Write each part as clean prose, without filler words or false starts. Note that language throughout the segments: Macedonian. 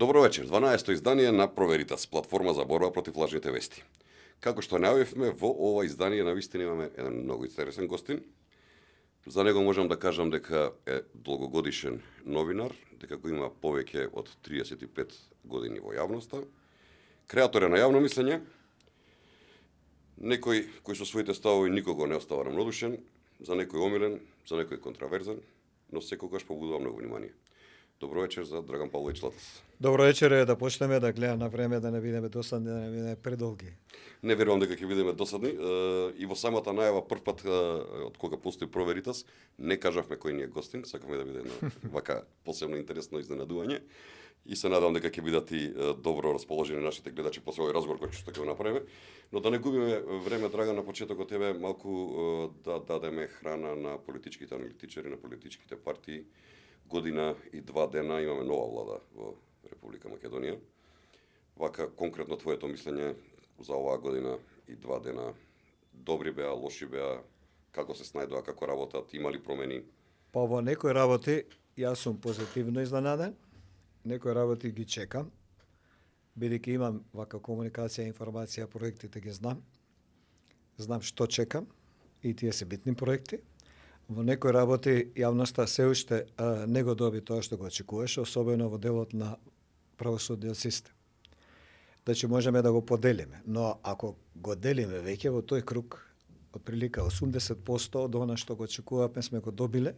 Добро вечер, 12-то издание на Проверитас, платформа за борба против лажните вести. Како што најавивме, во ова издание навистина имаме еден многу интересен гостин. За него можам да кажам дека е долгогодишен новинар, дека го има повеќе од 35 години во јавноста, креатор е на јавно мислење, некој кој со своите ставови никого не остава рамнодушен, за некој омилен, за некој контраверзен, но секогаш побудува многу внимание. Добро вечер за Драган Павлович Латас. Добро вечер, да почнеме да гледаме на време, да не бидеме досадни, да не бидеме предолги. Не верувам дека ќе бидеме досадни. И во самата најава прв пат од кога постои Проверитас, не кажавме кој ни е гостин, сакаме да биде едно вака посебно интересно изненадување. И се надам дека ќе бидат и добро расположени нашите гледачи после овој разговор кој што ќе го направиме. Но да не губиме време, Драган, на почетокот тебе малку да дадеме храна на политичките аналитичари, на политичките партии. Година и 2 дена имаме нова влада во Република Македонија. Вака, конкретно твоето мислење за оваа година и 2 дена, добри беа, лоши беа, како се снајдоа, како работат, има ли промени? Па во некои работи јас сум позитивно изненаден, некои работи ги чекам, бидејќи имам вака комуникација, информација, проектите ги знам што чекам и тие се битни проекти. Во некои работи јавноста се уште не го доби тоа што го очекуваше, особено во делот на правосудниот систем. Значи можеме да го поделиме, но ако го делиме веќе во тој круг, отприлика 80% од она што го очекувавме сме го добиле,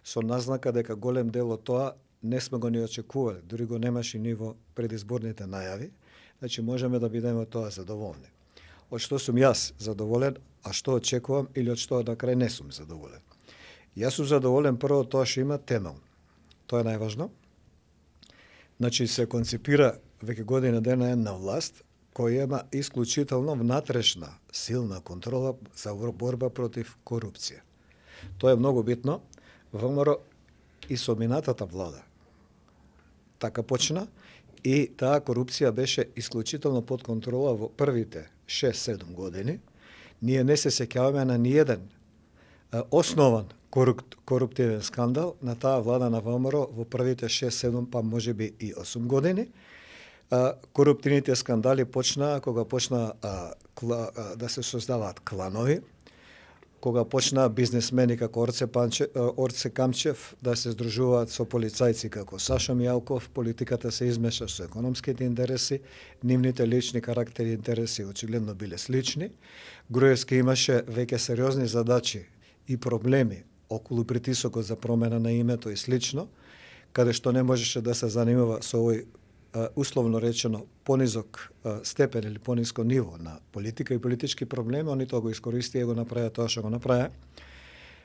со назнака дека голем дел од тоа не сме го ни очекувале, дури го немаше ни во предизборните најави, значи можеме да бидеме од тоа задоволни. Од што сум јас задоволен, а што очекувам или од што на крај не сум задоволен. Јас сум задоволен прво тоа што има темел. Тоа е најважно. Значи се концепира веќе година дена една власт која има исклучително внатрешна силна контрола за борба против корупција. Тоа е многу битно. ВМРО и со минатата влада така почна и таа корупција беше исклучително под контрола во првите 6-7 години. Ние не се сеќаваме на ниеден основан коруптивен скандал на таа влада на ВМРО во првите 6-7, па можеби и 8 години. Коруптивните скандали почнаа кога почна да се создаваат кланови, кога почнаа бизнесмени како Орце Камчев да се здружуваат со полицајци како Сашо Мијалков, политиката се измеша со економските интереси, нивните лични карактери и интереси очигледно биле слични. Груевски имаше веќе сериозни задачи и проблеми околу притисокот за промена на името и слично, каде што не можеше да се занимава со овој условно речено понизок степен или пониско ниво на политика и политички проблеми, они тоа го искористија и го направија тоа што го направија,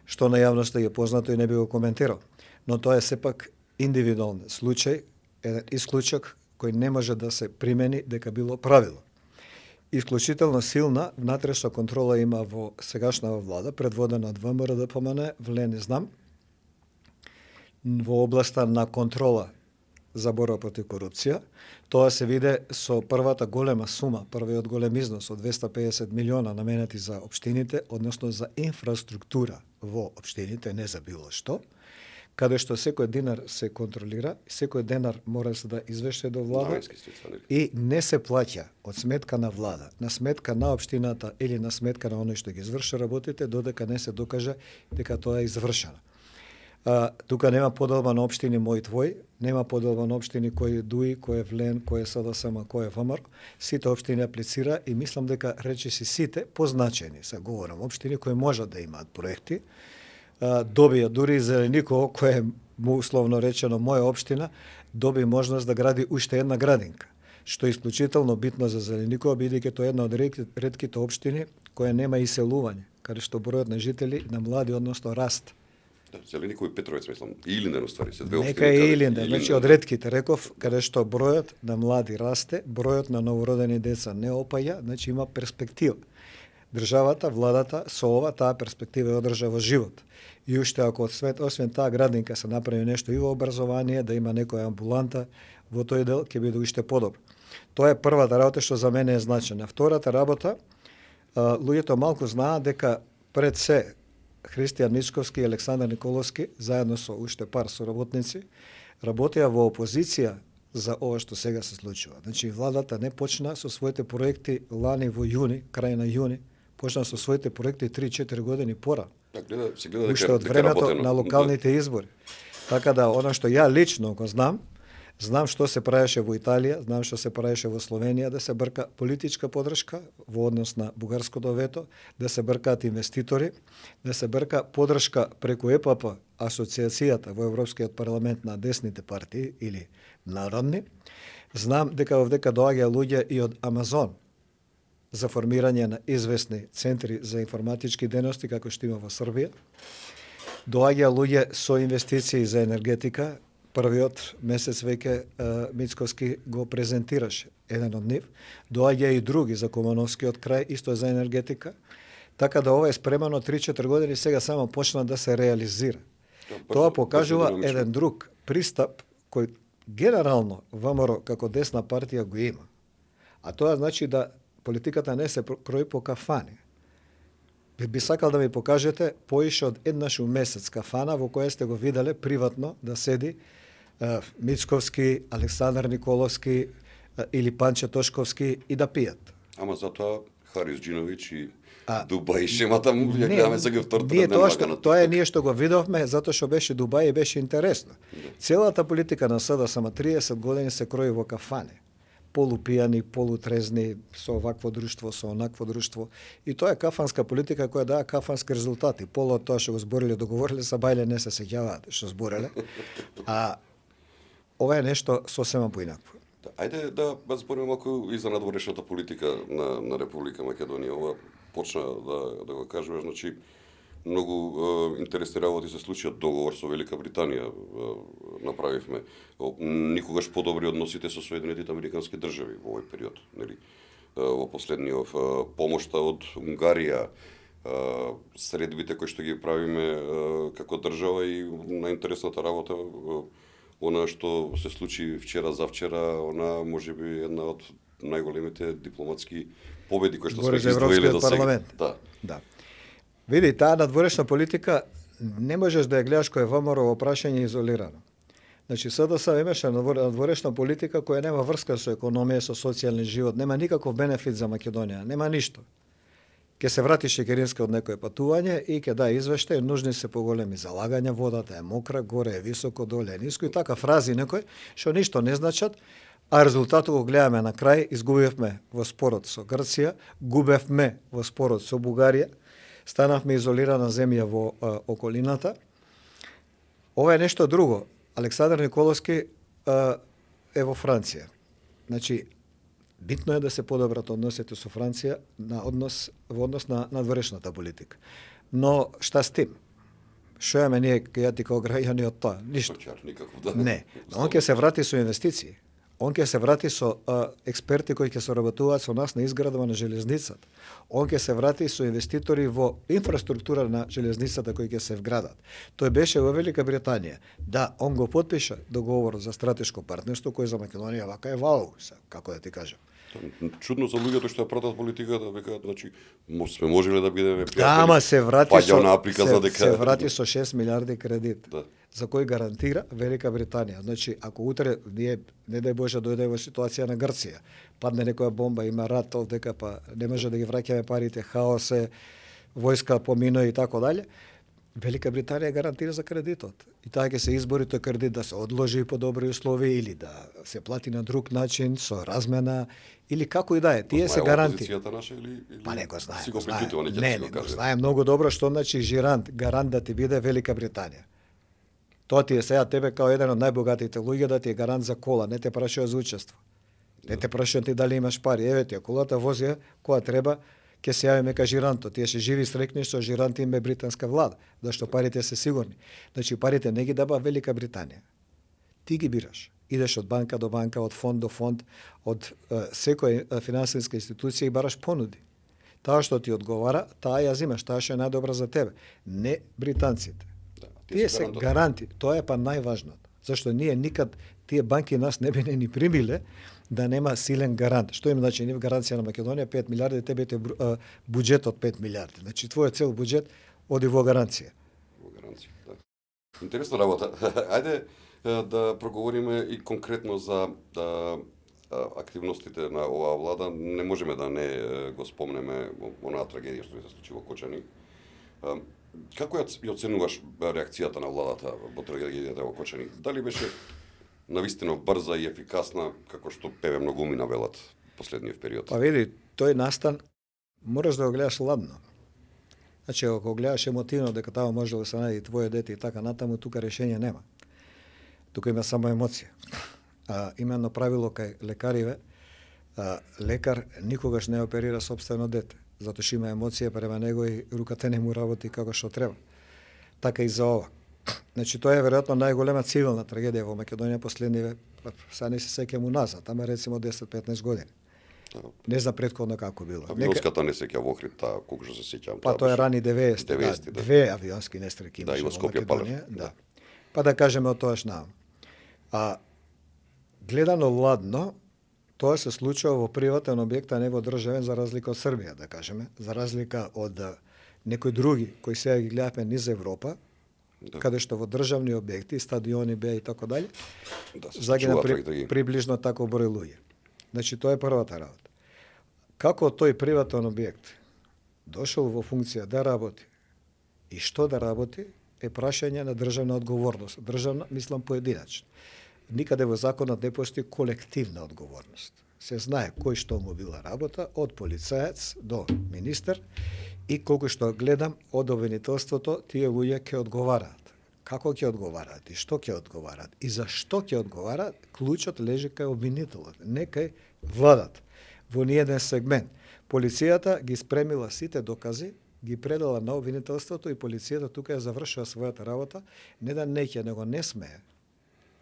што на јавноста е познато и не би го коментирал. Но тоа е сепак индивидуален случај, еден исклучок кој не може да се примени дека било правило. Исклучително силна внатрешна контрола има во сегашната влада, предводена од ВМРО ДПМН, вле не знам, во областа на контрола за борба против корупција. Тоа се виде со првата голема сума, првиот голем износ од 250 милиона наменети за општините, односно за инфраструктура во општините, не за било што, каде што секој динар се контролира, секој денар мора се да извеште до влада и не се плаќа од сметка на влада, на сметка на општината или на сметка на оној што ги изврши работите, додека не се докаже дека тоа е извршено. Тука нема поделба на општини мој твој, нема поделба на општини кој е ДУИ, кој е ВЛЕН, кој е СДСМ, кој е ВМРО. Сите општини аплицира и мислам дека речиси сите позначени, се говорам, општини кои можат да имаат проекти, добија дури Зелениково, кој е условно речено моја општина, доби можност да гради уште една градинка, што е исклучително битно за Зелениково, бидејќи тоа е една од ретките општини која нема иселување, каде што бројот на жители на млади односно раст. Зелениково и Петровец, мислам, и Илинден, уствари, се две општини. Нека е Илинден, значи од ретките, реков, каде што бројот на млади расте, бројот на новородени деца не опаја, значи има перспектива. Државата, владата, со ова, таа перспектива е одржа во живот. И уште ако освен таа градинка се направи нешто и во образование, да има некоја амбуланта во тој дел, ќе биде уште подобро. Тоа е првата работа што за мене е значена. Втората работа, луѓето малку знаат дека пред се Христијан Мичковски и Александар Николовски, заедно со уште пар соработници, работеа во опозиција за ова што сега се случува. Значи, владата не почна со своите проекти лани во јуни, крај на јуни, почна со своите проекти 3-4 години пора. Се гледа Уште од времето на локалните избори. Така да, она што ја лично го знам што се правеше во Италија, знам што се правеше во Словенија, да се брка политичка подршка во однос на бугарското вето, да се бркаат инвеститори, да се брка подршка преку ЕПП, асоциацијата во Европскиот парламент на десните партии или народни. Знам дека овдека доаѓа луѓе и од Амазон за формирање на известни центри за информатички дејности како што има во Србија. Доаѓа луѓе со инвестиции за енергетика. Првиот месец веќе Мицковски го презентираше еден од нив. Доаѓа и други за Кумановскиот крај, исто за енергетика. Така да ова е спремано 3-4 години, сега само почна да се реализира. Тоа покажува еден друг пристап кој генерално ВМРО како десна партија го има. А тоа значи да политиката не се крои по кафани. Би сакал да ми покажете поише од еднаш у месец кафана во која сте го виделе приватно да седи Мицковски, Александар Николовски или Панче Тошковски и да пијат. Ама затоа Харис Джиновиќ и Дубај шемата му ја гледаме сега втората да тоа е ние што го видовме затоа што беше Дубај и беше интересно. Целата политика на СДСМ 30 години се крои во кафане. Полупијани, полутрезни, со овакво друштво, со онакво друштво. И тоа е кафанска политика која дава кафански резултати. Поло од тоа што го збориле, договориле са бајле, не се сеќаваат што збореле. А ова е нешто сосема поинакво. Ајде да збориме малку и за надворешната политика на Република Македонија. Ова почна да го кажуваш, значи многу интересни работи се случија. Договор со Велика Британија направивме. Никогаш подобри односите со Соединетите Американски држави во овој период, нели? Во последниот помошта од Унгарија, средбите кои што ги правиме како држава и најинтересната работа она што се случи вчера завчера, она можеби една од најголемите дипломатски победи кои што сме ги издвоиле до сега. Да. Види, таа надворешна политика не можеш да ја гледаш кој е ВМРО во прашање изолирано. Значи, СДС имаше надворешна политика која нема врска со економија, со социјален живот, нема никаков бенефит за Македонија, нема ништо. Ке се врати Шекеринска од некое патување и ке да извештај, нужни се поголеми залагања, водата е мокра, горе е високо, доле е ниско и така фрази некои што ништо не значат, а резултатот го гледаме на крај, изгубивме во спорот со Грција, губевме во спорот со Бугарија, станавме изолирана земја во околината. Ова е нешто друго. Александар Николовски е во Франција. Значи, битно е да се подобрат односите со Франција во однос на надворешната политика. Но шта с тим? Што имаме ние ја ти као граѓани од тоа? Ништо. Не. Он ќе се врати со инвестиции. Он ќе се врати со експерти кои ќе соработуваат со нас на изградба на железницата. Он ќе се врати со инвеститори во инфраструктура на железницата кои ќе се вградат. Тој беше во Велика Британија. Да, он го потпиша договор за стратешко партнерство кој за Македонија вака е вау, како да ти кажам. Чудно за луѓето што ја пратат политиката, векаат, значи, сме можеле да бидеме пријатели. Да, ама се врати се врати со 6 милиарди кредит. Да. За кој гарантира Велика Британија. Значи, ако утре ние, не дај Боже, дојде во ситуација на Грција, падне некоја бомба, има рат овдека, па не може да ги враќаме парите, хаос е, војска помино и така дале, Велика Британија гарантира за кредитот. И таа ќе се избори тој кредит да се одложи по добри услови или да се плати на друг начин, со размена, или како и да е. Тие се гаранти. Па не го знае. Не го знае многу добро што значи гарант да ти биде Велика Британија. Тоа ти е сега тебе као еден од најбогатите луѓе да ти е гарант за кола, не те прашува за учество. Не те прашува ти дали имаш пари. Еве ти колата вози која треба, ќе се јавиме ка жиранто. Тие се живи срекни што жирант им е британска влада, зашто парите се сигурни. Значи парите не ги даба Велика Британија. Ти ги бираш. Идеш од банка до банка, од фонд до фонд, од секоја финансиска институција и бараш понуди. Таа што ти одговара, таа ја зимаш, таа што е најдобра за тебе. Не британците. Тие се гаранти, тоа е па најважното. Зашто ние никад тие банки нас не би ни примиле да нема силен гарант. Што им значи нив гаранција на Македонија 5 милиарди, тебе те буџет од 5 милиарди. Значи твојот цел буџет оди во гаранција. Во гаранција, да. Интересна работа. Ајде да проговориме и конкретно за активностите на оваа влада. Не можеме да не го спомнеме онаа трагедија што се случи во Кочани. Како ја оценуваш реакцијата на владата во трагедијата во Кочани? Дали беше навистина брза и ефикасна, како што певе многуми навелат последниот период? Па види, тој настан мораш да го гледаш ладно. Значи, ако гледаш емотивно дека тamo може да се најде и твое дете и така натаму, тука решение нема. Тука има само емоција. Именно правило кај лекариве, лекар никогаш не оперира сопствено дете, затоа што има емоција према него и руката не му работи како што треба. Така и за ова. Значи, тоа е веројатно најголема цивилна трагедија во Македонија последниве, сега не се сеќам уназад, ама рецимо 10-15 години. Не знам предходно како било. Авионската несреќа во Охрид, колку што се сеќавам. Па тоа е рани 90-ти, да. Две авионски несреќи имаше во Македонија. Да. Па да кажеме од тоаш наам. Гледано ладно, тоа се случува во приватен објект, а не во државен, за разлика од Србија, да кажеме, за разлика од некои други кои сега ги гледаме низ Европа, каде што во државни објекти, стадиони беа и така дали, загина приближно тако број луѓе. Значи, тоа е првата работа. Како тој приватен објект дошол во функција да работи и што да работи, е прашање на државна одговорност. Државна, мислам, поединачно. Никаде во законот не постои колективна одговорност. Се знае кој што му била работа, од полицаец до министер, и колку што гледам од обвинителството, тие луѓе ќе одговараат. Како ќе одговараат и што ќе одговараат и за што ќе одговараат, клучот лежи кај обвинителот, не кај владата. Во ниеден сегмент. Полицијата ги спремила сите докази, ги предала на обвинителството и полицијата тука ја завршува својата работа, не да неќе, него не смее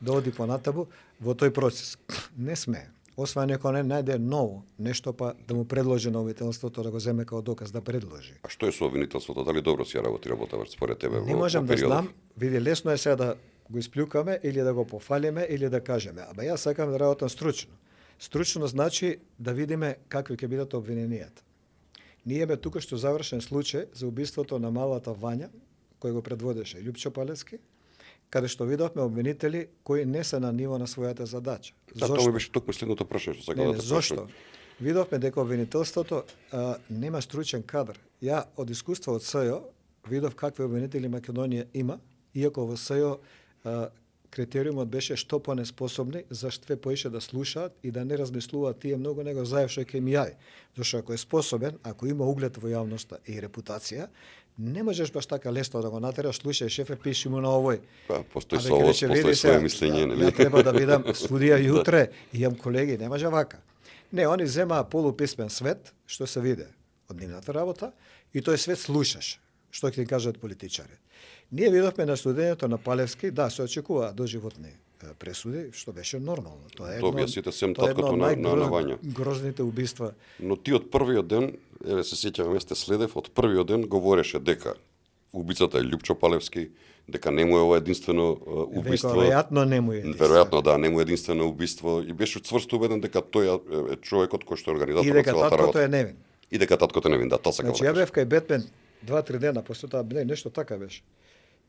да оди понатаму во тој процес. Не смее. Освен ако не најде ново нешто, па да му предложи на обвинителството да го земе како доказ, да предложи. А што е со обвинителството? Дали добро си ја работи работа според тебе? Не можам да знам. Види, лесно е сега да го исплюкаме или да го пофалиме или да кажеме. Ама јас сакам да работам стручно. Стручно значи да видиме какви ќе бидат обвиненијата. Ние имаме тука што завршен случај за убиството на малата Вања, кој го предводеше Лјупчо Палевски, каде што видовме обвинители кои не се на ниво на својата задача. Тоа ми беше токму следното прашање што сакам да те зошто? Видовме дека обвинителството нема стручен кадар. Ја од искуство од СЈО видов какви обвинители Македонија има, иако во СЈО критериумот беше што понеспособни, зашто поише да слушаат и да не размислуваат тие многу, него заев што ќе им јави. Зашто ако е способен, ако има углед во јавноста и репутација, не можеш баш така лесно да го натераш, слушај шефе, пиши му на овој. Па, постои своје мислење, нели? Ја треба да видам судија јутре, имам колеги, не може вака. Не, они земаа полуписмен свет, што се виде од нивната работа, и тој свет слушаш, што ќе ти кажат политичари. Ние видовме на судењето на Палевски, да, се очекува доживотни пресуди, што беше нормално. Тоа е едно, сем таткото на Вања. Грозните убиства. Но ти од првиот ден, еве се сеќавам, сте следев, од првиот ден говореше дека убицата е Лјупчо Палевски, дека не му е ова единствено убиство. Веројатно не му е единствено. Веројатно да, не му е единствено убиство, и беше цврсто убеден дека тој е човекот кој што организатор на целата работа. И дека таткото е невин. И дека таткото е невин, да, тоа сакам. Значи ја бев кај Бетмен 2-3 дена после тоа, нешто така беше.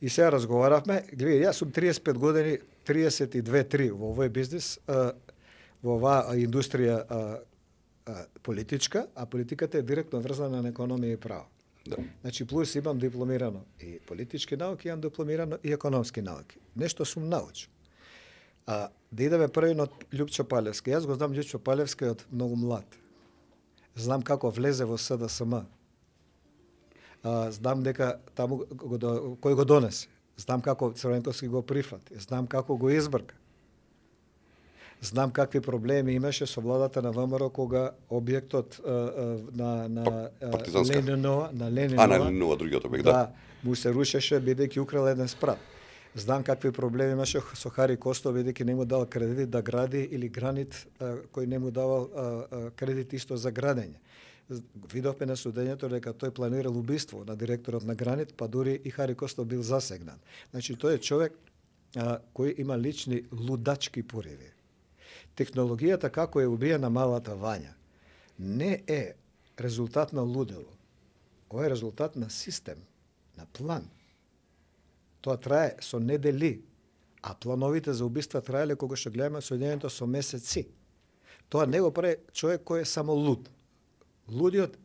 И сега разговаравме, гледај, јас сум 35 години, 32-3 во овој бизнис, во оваа индустрија политичка, а политиката е директно врзана на економија и право. Да. Значи, плюс имам дипломирано и политички науки, имам дипломирано и економски науки. Нешто сум научил. Да идеме први на Лјупчо Палевски. Јас го знам Лјупчо Палевски од многу млад. Знам како влезе во СДСМ. Знам дека таму кој го донесе. Знам како Црвенковски го прифати. Знам како го избрка. Знам какви проблеми имаше со владата на ВМРО кога објектот на Ленинова, другиот објект, да. Му се рушеше бидејќи украл еден спрат. Знам какви проблеми имаше со Хари Костов бидејќи не му дал кредит да гради, или Гранит кој не му давал кредит исто за градење. Видовме на судењето дека тој планирал убиство на директорот на Гранит, па дури и Хари Костов бил засегнат. Значи тој е човек кој има лични лудачки пориви. Технологијата како е убиена малата Вања не е резултат на лудело. Ова е резултат на систем, на план. Тоа трае со недели, А плановите за убиства траеле кога што гледаме судењето со месеци. Тоа не го прави човек кој е само луд. Лудиот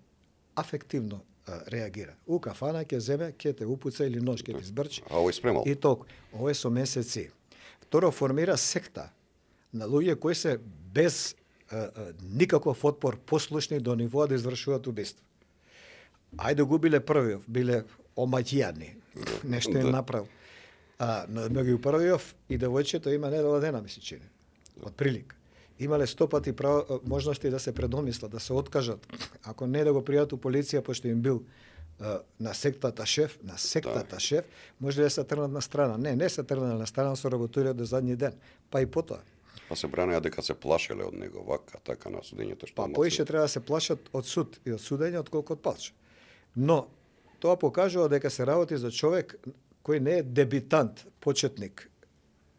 афективно реагира. У кафана ќе земе, ќе те упуца или нож ќе ти збрчи. А овој спремал. И толку. Овој со месеци. Второ, формира секта на луѓе кои се без никаков отпор послушни до нивоа да извршуваат убиство. Ајде го биле првиот, биле омаќијани, нешто им направил. Но меѓу првиот и девојчето има недела дена, ми се чини. Од прилика. Имале 100 пати можности да се предомислат, да се откажат. Ако не да го пријат у полиција, пошто им бил на сектата шеф, шеф, може да се трнат на страна. Не се трнат на страна, се работуле до задни ден. Па и потоа. Па се бранеа дека се плашеле од него, вака, така на судењето. Па поише треба да се плашат од суд и од судење, отколку од палче. Но, тоа покажува дека се работи за човек кој не е дебитант, почетник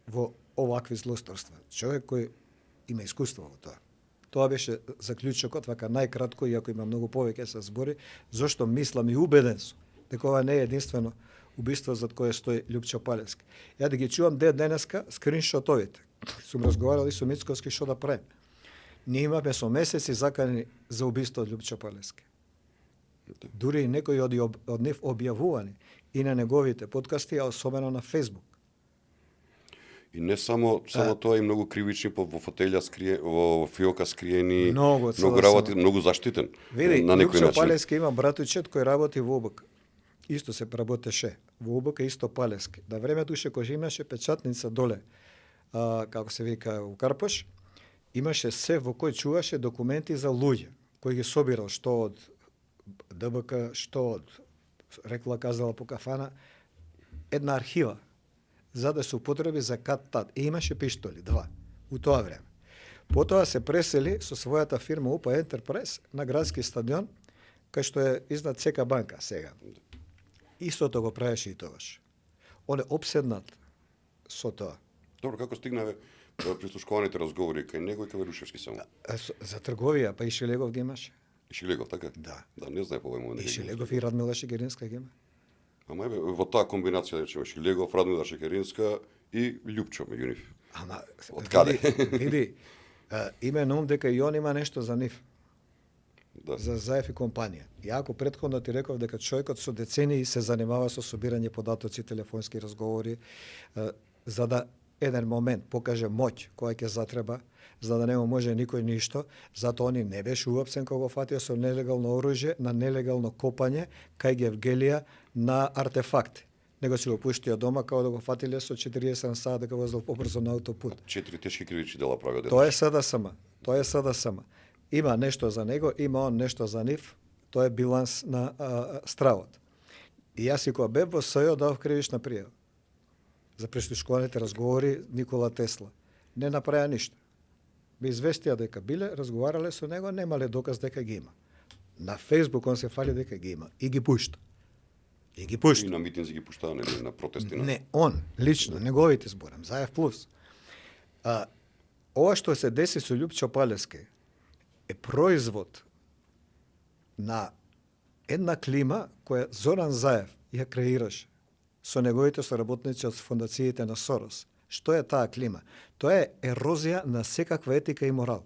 во овакви злосторства. Човек кој има искуство во тоа. Тоа беше заклучокот, вака најкратко, иако има многу повеќе се збори, зашто мислам и убеден сум дека ова не е единствено убиство за кое стои Љупчо Палевски. Ја да ги чувам денеска скриншотовите. Сум разговарал и со Мицковски што да правим. Ние имаме со месеци закани за убиство од Љупчо Палевски. Дури и некои од нив објавувани и на неговите подкасти, а особено на Фейсбук. И не само тоа, и многу кривични во фотелја во фиока скриени, многу работи, многу заштитен. Види, на некој Љупчо начин. Палевски има братучет кој работи во УБК. Исто се работеше во УБК, исто Палевски. Да времето ше кога имаше печатница доле, како се вика у Карпош, имаше се во кој чуваше документи за луѓе, кои ги собирал што од ДБК, што од рекла казала по кафана, една архива за да се употреби за кат-тат. И имаше пиштоли, 2, у тоа време. Потоа се пресели со својата фирма УПА Ентерпрайз на градски стадион, кај што е изнад ЦК банка сега. Истото го правеше и тогаш. Он е обседнат со тоа. Добро, како стигнаве прислушкуваните разговори кај него и кај Верушевски само? За трговија, па и Шилегов ги имаше. И Шилегов, така? Да. Да, не знае по овој момент. И Шилегов и Радмила Шегеринска ги има. Ама еве во таа комбинација да речеме Шилегов, Радмила Шекеринска и Љупчо меѓу нив. Ама од каде? Види, име на ум дека и он има нешто за нив. Да. За Заев и компанија. Јако претходно ти реков дека човекот со децении се занимава со собирање податоци, телефонски разговори, за да еден момент покаже моќ која ќе затреба, за да не му може никој ништо, затоа они не беше уапсен кога го фатија со нелегално оружје на нелегално копање кај Гевгелија на артефакти. Него си го пуштија дома као да го фатиле со 40 сат дека возел побрзо на аутопут. 4 тешки кривични дела прави денес. Тоа е СДСМ. Има нешто за него, има он нешто за нив, тоа е биланс на стравот. И јас и кога бев во СЈО дав кривична пријава за прислушкуваните разговори Никола Тесла. Не направија ништо. Ме известија дека биле, разговарале со него, немале доказ дека ги има. На Фейсбук он се фали дека ги има и ги пушта. И на митинзи ги пуштаа, не на протести. Не, он, лично, неговите зборам, Заев плюс. Ова што се деси со Љупчо Палевски е производ на една клима која Зоран Заев ја креираше со неговите соработници од фондациите на Сорос. Што е таа клима? Тоа е ерозија на секаква етика и морал.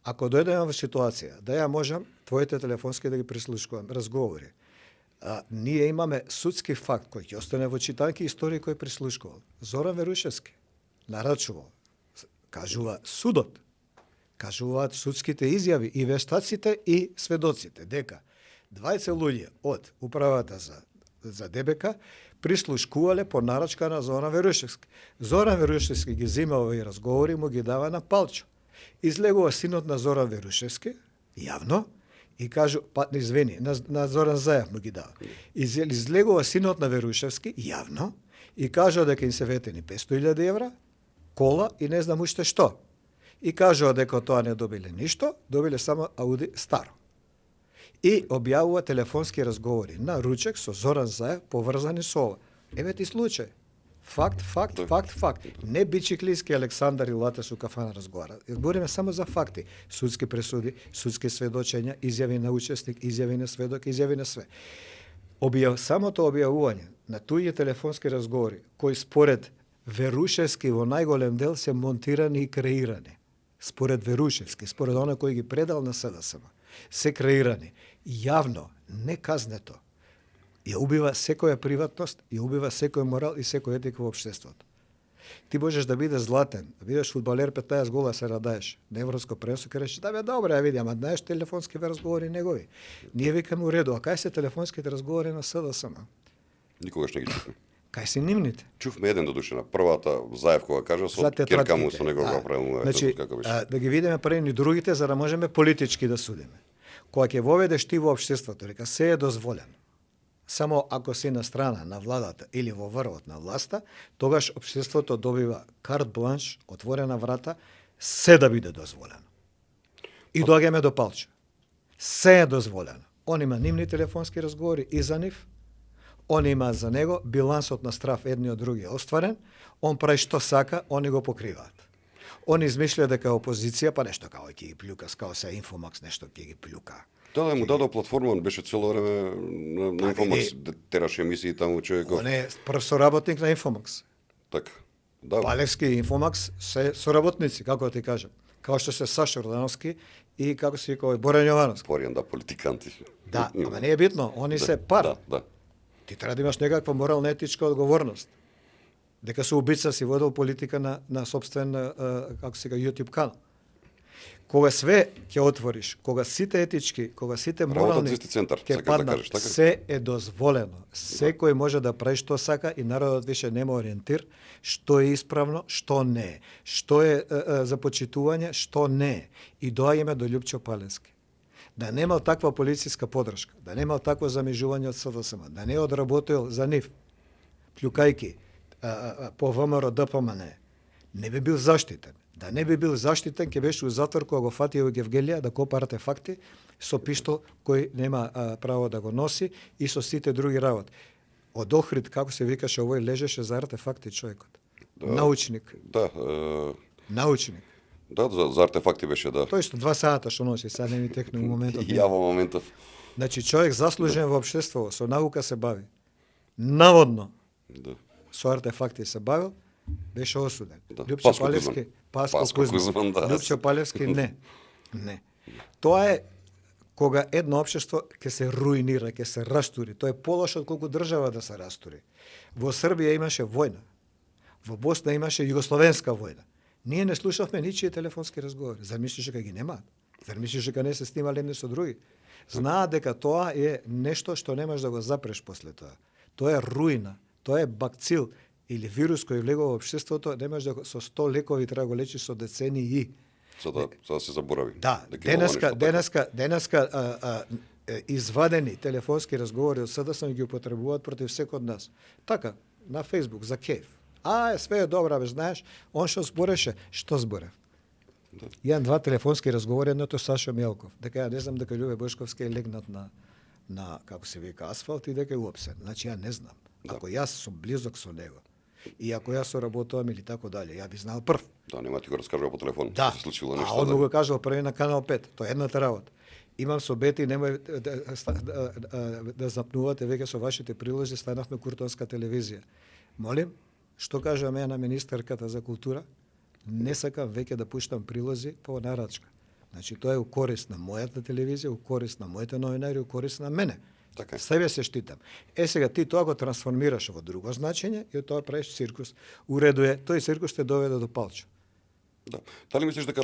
Ако дојдеме во ситуација да ја можам твоите телефонски да ги прислушкувам, разговори, ние имаме судски факт кој ќе остане во читанки истории кој прислушкувал. Зоран Верушевски нарачувал, кажува судот, кажуваат судските изјави и вештаците и сведоците дека 20 луѓе од управата за ДБК прислушкувале по нарачка на Зоран Верушевски. Зоран Верушевски ги зема овие разговори и му ги дава на Палчо. Излегува синот на Зоран Верушевски, јавно, и кажу, на Зоран Заев му ги дава. Излегува синот на Верушевски, јавно, и кажува дека им се ветени 500.000 евра, кола и не знам уште што. И кажува дека тоа не добиле ништо, добиле само Ауди старо. И објавува телефонски разговори на ручек со Зоран Заев поврзани со ова. Еве ти случај. Факт. Не Бичиклиски, Александар и Латес у кафана разговара. Збориме само за факти. Судски пресуди, судски сведочења, изјави на учесник, изјави на сведок, изјави на све. Самото објавување на туѓи телефонски разговори, кои според Верушевски во најголем дел се монтирани и креирани. Според Верушевски, според оној кој ги предал на СДСМ, се креирани. Јавно, не казнето. Ја убива секоја приватност, ја убива секој морал и секој етика во општеството. Ти можеш да бидеш златен, да бидеш фудбалер 15 гола се радаеш. На европско преносо ќе речеш, да бе, добре, ја види, ама знаеш телефонски разговори негови. Ние викаме у реду, а кај се телефонските разговори на СДСМ? Никогаш не ги чувме. Кај се нивните? Чувме еден додуше на првата заев кога кажа со керка му со него го правиме. Значи, да ги видиме пред и другите за да можеме политички да судиме. Кога ќе воведеш ти во општеството, река се е дозволено. Само ако си на страна на владата или во врвот на власта, тогаш општеството добива карт бланш, отворена врата, се да биде дозволено. И доаѓаме до Палча. Се е дозволено. Он има нивни телефонски разговори и за нив, он има за него билансот на страф едни од други остварен, он прави што сака, они го покриваат. Он измишля дека опозиција, па нешто као ќе ги плюка, као се Инфомакс нешто ќе ги плюка. Да, му дадо платформа, он беше цело време на Инфомакс, тераше емисии таму човеков. Он е прв соработник на Инфомакс. Така. Да. Палевски и Инфомакс се соработници, како да ти кажам. Као што се Сашо Родановски и како се вика Борен Јовановски. Порјан, да, политиканти. Да, ама не е битно, они се пар. Да. Ти треба да имаш некаква морална етичка одговорност. Дека се убица си водел политика на собствен, како се вика, YouTube канал. Кога све ќе отвориш, кога сите етички, кога сите морални ќе паднат, се е дозволено. Секој може да прави што сака и народот више нема ориентир што е исправно, што не е. Што е за почитување, што не е. И доаѓаме до Љупчо Палевски. Да немал таква полициска подршка, да немал такво замижување од СДСМ, да не одработил за нив, плюкајки по ВМРО ДПМН, не би бил заштитен. Да не би бил заштитен, ќе беше у затвор кога го фатија во Гевгелија да копа артефакти со пиштол кој нема право да го носи и со сите други работи. Од Охрид, како се викаше, овој лежеше за артефакти човекот. Да, научник. Да. Научник. Да, за артефакти беше, да. Тој што 2 сата што носи, сега не ми текне у моментот. Ја во моментов. Значи, човек заслужен во општеството, со наука се бави. Наводно. Да. Со артефакти се бавил, беше осуден. Да. Љупчо Палевски, Паско Кузман, да. Љупчо Палевски не. Не. Тоа е кога едно општество ќе се руинира, ќе се растури. Тоа е полош од колку држава да се растури. Во Србија имаше војна. Во Босна имаше југословенска војна. Ние не слушавме ничии телефонски разговори. Зар мислиш дека ги немаат? Зар мислиш дека не се снимале едни со други? Знаат дека тоа е нешто што немаш да го запреш после тоа. Тоа е руина. Тоа е бакцил или вирус кој влегува во општеството, немаш да со 100 лекови треба го лечиш со децении. За да се заборави. Да, денеска извадени телефонски разговори од СДСМ ги употребуваат против секој од нас. Така, на Facebook за кеф. Све е добро, бе, знаеш, он што збореше, што зборев? Да. Јан 2 телефонски разговори, едното Сашо Мелков. Дека ја не знам дека Љубе Бошковски е легнат на како се вика асфалт и дека е уопсен. Значи ја не знам. Да. Ако јас сум близок со него и ако јас соработувам или така дале, ја би знал прв. Да, нема ти го раскажува по телефон. Да, се случило нешто. А он го кажал први на канал 5. Тоа е едната работа. Имам со Бети, немој да запнувате веќе со вашите прилози, станавме куртонска телевизија. Молим, што кажа мене на министерката за култура? Не сакам веќе да пуштам прилози по нарачка. Значи тоа е у корист на мојата телевизија, у корист на моите новинари, у корист на мене. Така. Себе се штитам. Сега ти тоа го трансформираш во друго значење и од тоа правиш циркус. Уреду е, тој циркус те доведе до Палча. Да. Дали мислиш дека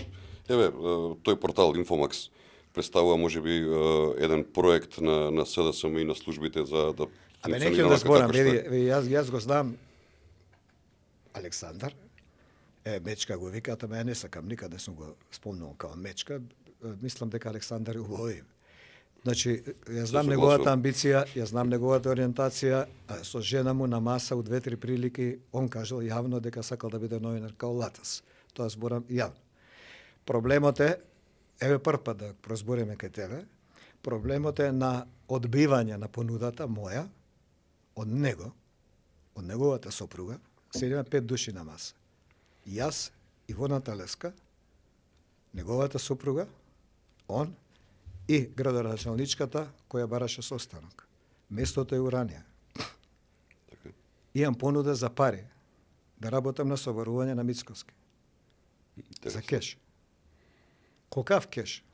тој портал Инфомакс представува можеби еден проект на СДСМ и на службите за да не ќе да зборам, јас го знам Александар. Мечка го викаат, ама ја не сакам, никаде сум го спомнал као Мечка. Мислам дека Александар е убави. Значи, ја знам неговата амбиција, ја знам неговата ориентација, со жена му на маса у 2-3 прилики, он кажал јавно дека сакал да биде новинар као Латас. Тоа зборам јавно. Проблемот е, еве прв пат да прозбориме кај тебе, проблемот е на одбивање на понудата моја од него, од неговата сопруга, седиме 5 души на маса. Јас, Ивона Талеска, неговата сопруга, он и градоначалничката која бараше состанок. Местото е Уранија. Имам понуда за пари. да работам на соборување на Мицковски. За кеш. Колкав кеш?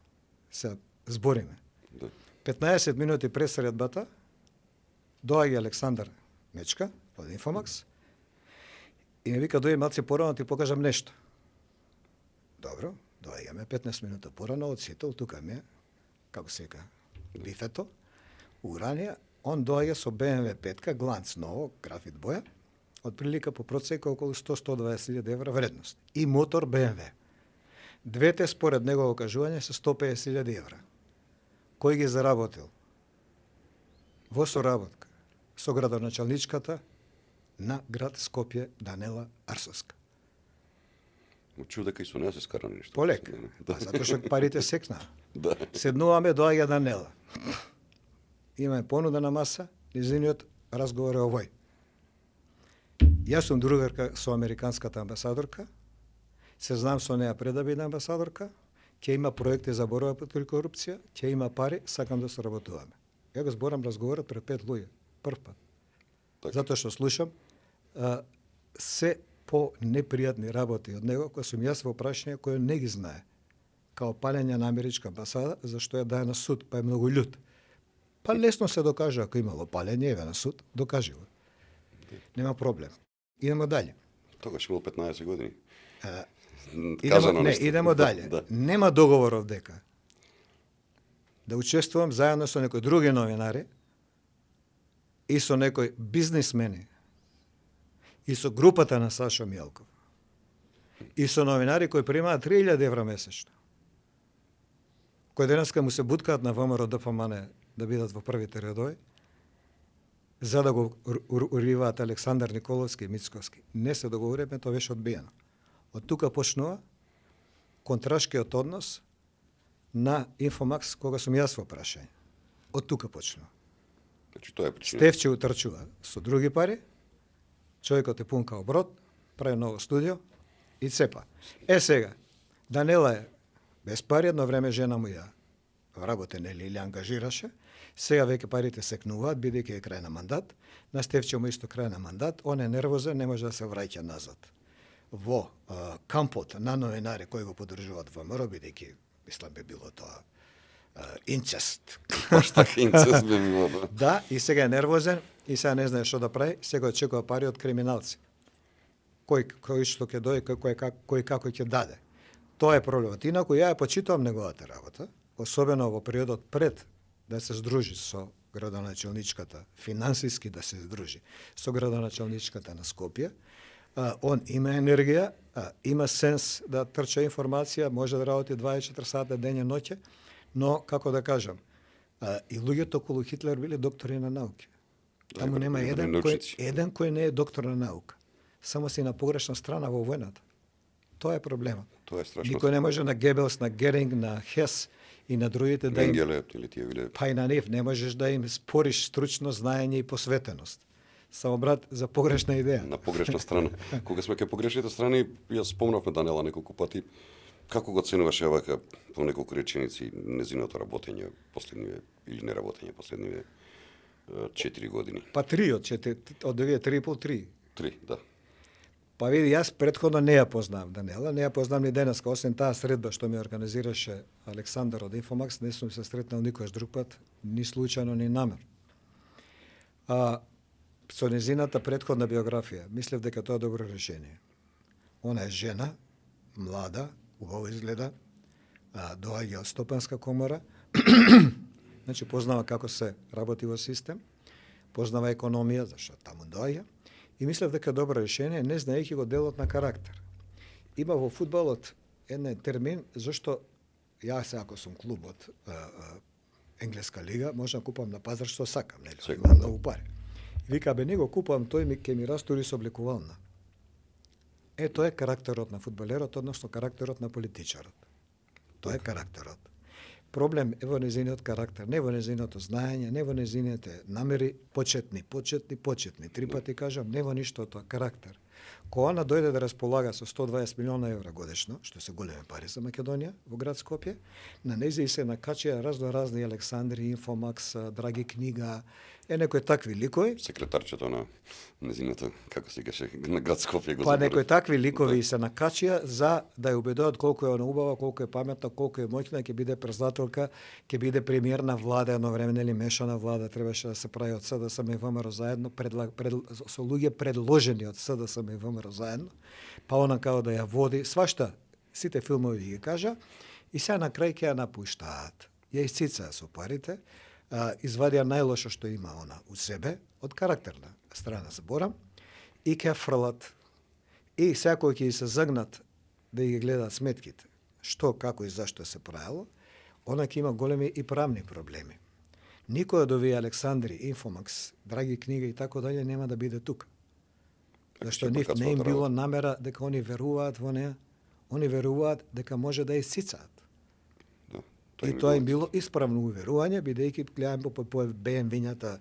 Се збориме. Да. 15 минути пред средбата доаѓа Александар Мечка од Инфомакс и ми вика дојди малце порано ти покажам нешто. Добро, доаѓаме 15 минути порано од сител, тука ми е, како се вика, бифето, уранија, он доаѓа со BMW 5 гланц ново, графит боја, од прилика по процека околу 100-120 евра вредност. И мотор BMW. Двете според негово кажување се 150.000 евра. Кој ги заработил? Во соработка со градоначалничката на град Скопје Данела Арсовска. Учу дека и со неа се скарани нешто. Полек, Да. затоа што парите секна. Да. Седнуваме, доаѓа Данела. Имаме понуда на маса, низиниот разговор е овој. Јас сум другарка со американската амбасадорка, се знам со неа пред да биде амбасадорка, ќе има проекти за борба против корупција, ќе има пари, сакам да соработуваме. Ја го зборам разговорот пред 5 луѓе, прв пат. Така. Затоа што слушам се по непријатни работи од него, кои сум јас во прашање кој не ги знае. Као палење на америчка амбасада, зашто ја дај на суд, па е многу љут. Па лесно се докаже, ако имало палење, еве на суд, докажи го. Нема проблем. Идемо дале. Тогаш имал 15 години. Идемо, не, идемо дале. Да. Нема договор овдека. Да учествувам заедно со некои други новинари и со некои бизнисмени и со групата на Сашо Мјелков и со новинари кои примаат 3.000 евра месечно. Кои денеска му се буткаат на ВМРО ДПМН да бидат во првите редови, за да го уриваат Александар Николовски и Мицковски. Не се договориме, тоа беше одбиено. Од тука почнува контрашкиот однос на Инфомакс кога сум јас во прашање. Од тука почнува. Значи тоа е причина. Стефче утрчува со други пари, човекот е пун као брод, прави ново студио и цепа. Сега, Данела е без пари, едно време жена му ја работе нели или ангажираше, сега веќе парите секнуваат, бидејќи е крај на мандат, на Стефче му исто крај на мандат, он е нервозен, не може да се враќа назад. Во кампот на новинари кои го поддржуваат ВМРО, бидејќи мислам би било тоа инцест. Баш така инцест би било. Да. Да, и сега е нервозен и сега не знае што да прави, сега очекува пари од криминалци. Кој што ќе дојде, кој како ќе даде. Тоа е проблемот. Инаку ја ја почитувам неговата работа, особено во периодот пред да се здружи со градоначалничката, финансиски да се здружи со градоначалничката на Скопје. Он има енергија, има сенс да трча информација, може да работи 24 сата дење ноќе, но како да кажам, и луѓето околу Хитлер биле доктори на науки. Таму нема еден кој не е доктор на наука. Само си на погрешна страна во војната. Тоа е проблемот. Тоа е страшно. Никој не може на Гебелс, на Геринг, на Хес и на другите да им... Менгеле или тие биле. Па и на нив не можеш да им спориш стручно знаење и посветеност. Само брат за погрешна идеја. На погрешна страна. Кога сме кај погрешните страни, јас спомнавме Данела неколку пати. Како го ценуваше вака по неколку реченици незиното работење последниве или неработење последниве 4 години? Па 3 од 4, од 3,5-3. 3, да. Па види, јас претходно не ја познавам Данела, не ја познавам ни денеска, освен таа средба што ми организираше Александар од Инфомакс, не сум се сретнал никош друг пат, ни случајно, ни намерно. Со незината претходна биографија, мислев дека тоа е добро решение. Она е жена, млада, убаво изгледа, доаѓа од Стопанска комора, значи познава како се работи во систем, познава економија, зашто таму доаѓа, и мислев дека е добро решение, не знаејќи го делот на карактер. Има во фудбалот еден термин, зашто јас ако сум клуб од Енглеска лига, можам да купам на пазар што сакам, нели? Имам многу пари. Вика, бе, не го купувам, тој ќе ми растури со облекувална. Тоа е карактерот на фудбалерот, односно карактерот на политичарот. Тоа е карактерот. Проблем е во незиниот карактер, не во незиното знаење, не во незините намери, почетни. Три пати кажам, не во ништо тоа карактер. Кога она дојде да располага со 120 милиона евра годишно, што се големи пари за Македонија, во град Скопје, на нејзи се накачија разни Александри, Инфомакс, Драги книга, некои такви ликови. Секретарчето на незината, како се каже, на град Скопје го Па заборав. некои такви ликови се накачија за да ја убедуваат колку е она убава, колку е паметна, колку е моќна, ќе биде председателка, ќе биде премиер на влада едно време или мешана влада, требаше да се прави од СДСМ и ВМРО заедно, со луѓе предложени од СДСМ и ВМРО заедно, па она као да ја води, свашта, сите филмови ги кажа, и сега на крај ќе ја напуштаат. Ја исцицаа со парите, извадија најлошо што има она у себе, од карактерна страна зборам, и ќе ја фрлат. И сега кој ќе се загнат да ги гледаат сметките, што, како и зашто се правило, она ќе има големи и правни проблеми. Никој од овие Александри, Инфомакс, Драги книга и така дале нема да биде тука. Зашто нив не им било намера дека они веруваат во неа, они веруваат дека може да исцицаат. И тоа им било исправно уверување, бидејќи гледаме по БМВ-њата,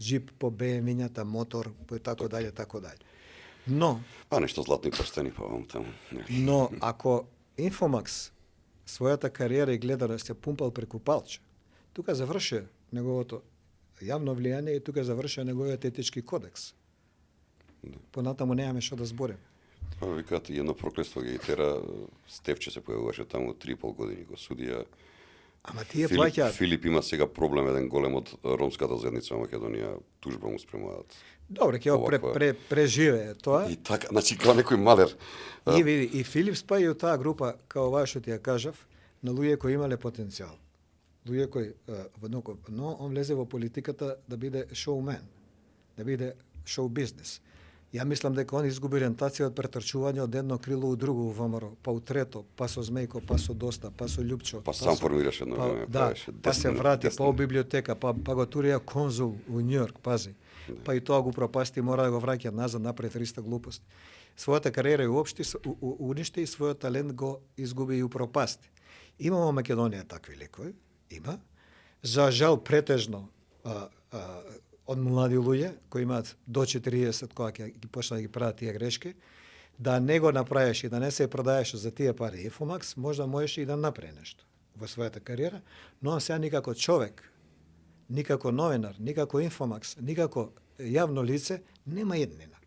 джип, по БМВ-њата, мотор, по тако дале, тако дале. Но, нешто златни прстени па вам таму. Но ако Инфомакс својата кариера и гледаност се пумпал преку палче, тука заврши неговото јавно влијание и тука заврши неговиот етички кодекс. Понатаму немаме што да збориме. Викаат едно проклество ги тера, Стефче се појавуваше таму 3,5 години го судија. Ама тие плаќаат. Филип има сега проблем еден голем од ромската заедница во Македонија, тужба му спремуваат. Добре, ќе го преживее тоа. И така, значи као некој малер. И види, и Филип спаја у таа група, као ова што ти ја кажав, на луѓе кои имале потенцијал. Луѓе кои, но он влезе во политиката да биде шоумен, да биде шоу бизнес. Ја мислам дека он изгуби ориентација од претрчување од едно крило у друго во ВМРО, па у трето, па со Змејко, па со Доста, па со Љупчо. Па сам формираше едно време, правеше. Па се врати, па у библиотека, па го турија конзул у Њујорк, пази. Па и тоа го пропасти, мора да го враќа назад, направи 300 глупости. Својата кариера ја уништи и својот талент го изгуби и упропасти. Има во Македонија такви ликови, има. За жал претежно од млади луѓе кои имаат до 40 кога ќе ги почнат да ги прават тие грешки, да не го направиш и да не се продаеш за тие пари Инфомакс, можда можеш и да направи нешто во својата кариера, но сега никако човек, никако новинар, никако Инфомакс, никако јавно лице, нема еднина.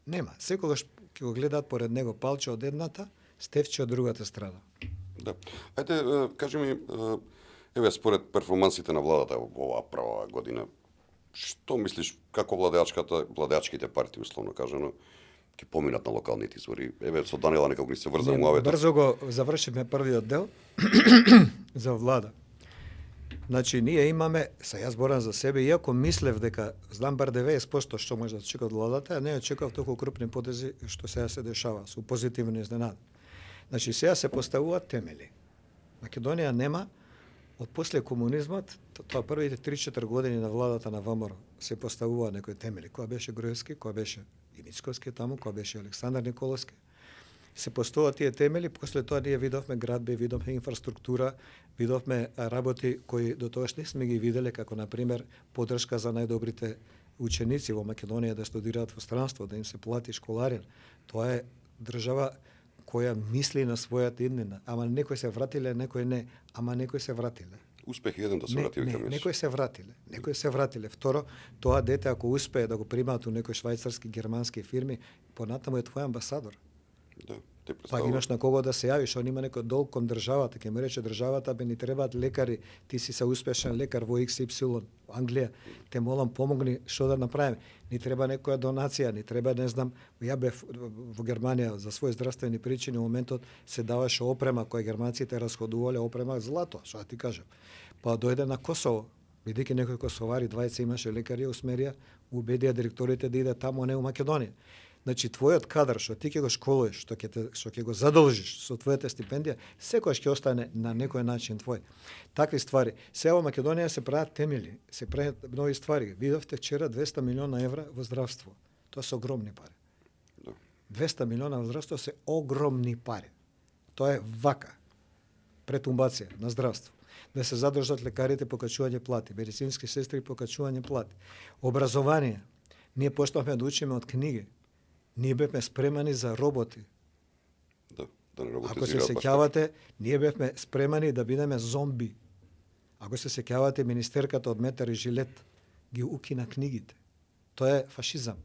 Нема. Секогаш ќе го гледаат поред него палче од едната, Стефче од другата страна. Да. Ајде, кажи ми, еве според перформансите на владата во оваа прва година, што мислиш како владеачките партии, условно кажано, ќе поминат на локалните избори? Еве со Данила некако ни се врза муаветот. Брзо го завршивме првиот дел за влада. Значи, ние имаме, јас зборам за себе, иако мислев дека знам бар 90% што може да очекува од владата, не очекував толку крупни потези што сега се дешава, со позитивни изненади. Значи, сега се поставуваат темели. Македонија нема од после комунизмот, тоа првите 3-4 години на владата на ВМРО се поставува некои темели. Која беше Груевски, која беше и Мицковски таму, која беше Александар Николовски. Се поставуваат тие темели, после тоа ние видовме градби, видовме инфраструктура, видовме работи кои до тогаш не сме ги виделе, како на пример поддршка за најдобрите ученици во Македонија да студираат во странство, да им се плати школарин. Тоа е држава која мисли на својата иднина. Ама некои се вратиле, некои не. Ама некои се вратиле. Успех еден да се врати кај мес. Некои се вратиле. Некои се вратиле. Второ, тоа дете ако успее да го примаат у некои швајцарски, германски фирми, понатаму е твој амбасадор. Да, те Па имаш на кого да се јавиш, он има некој долг кон државата, ќе му рече државата, бе ни требаат лекари, ти си се успешен лекар во XY, Англија, те молам помогни што да направиме. Ни треба некоја донација, ни треба не знам, ја бев во Германија за своји здравствени причини, во моментот се даваше опрема која германците расходувале, опрема злато, што да ти кажам. Па дојде на Косово, бидејќи некои косовари, двајца имаше лекари, усмерија, убедија директорите да иде таму, не у Македонија. Значи твојот кадар што ти ќе го школуваш, што ќе го задолжиш со твојата стипендија, секогаш ќе остане на некој начин твој. Такви ствари. Сега во Македонија се прават темели, се прават нови ствари. Видовте вчера 200 милиона евра во здравство. Тоа се огромни пари. 200 милиона во здравство се огромни пари. Тоа е вака претумбација на здравство. Да се задржат лекарите покачување плати, медицински сестри покачување плати. Образование. Ние почнавме да учиме од книги. Ние бевме спремани за роботи. Да не Ако се роботизираат баш така. сеќавате, ние бевме спремани да бидеме зомби. Ако се сеќавате, министерката од Метар и Жилет ги укина книгите. Тоа е фашизам.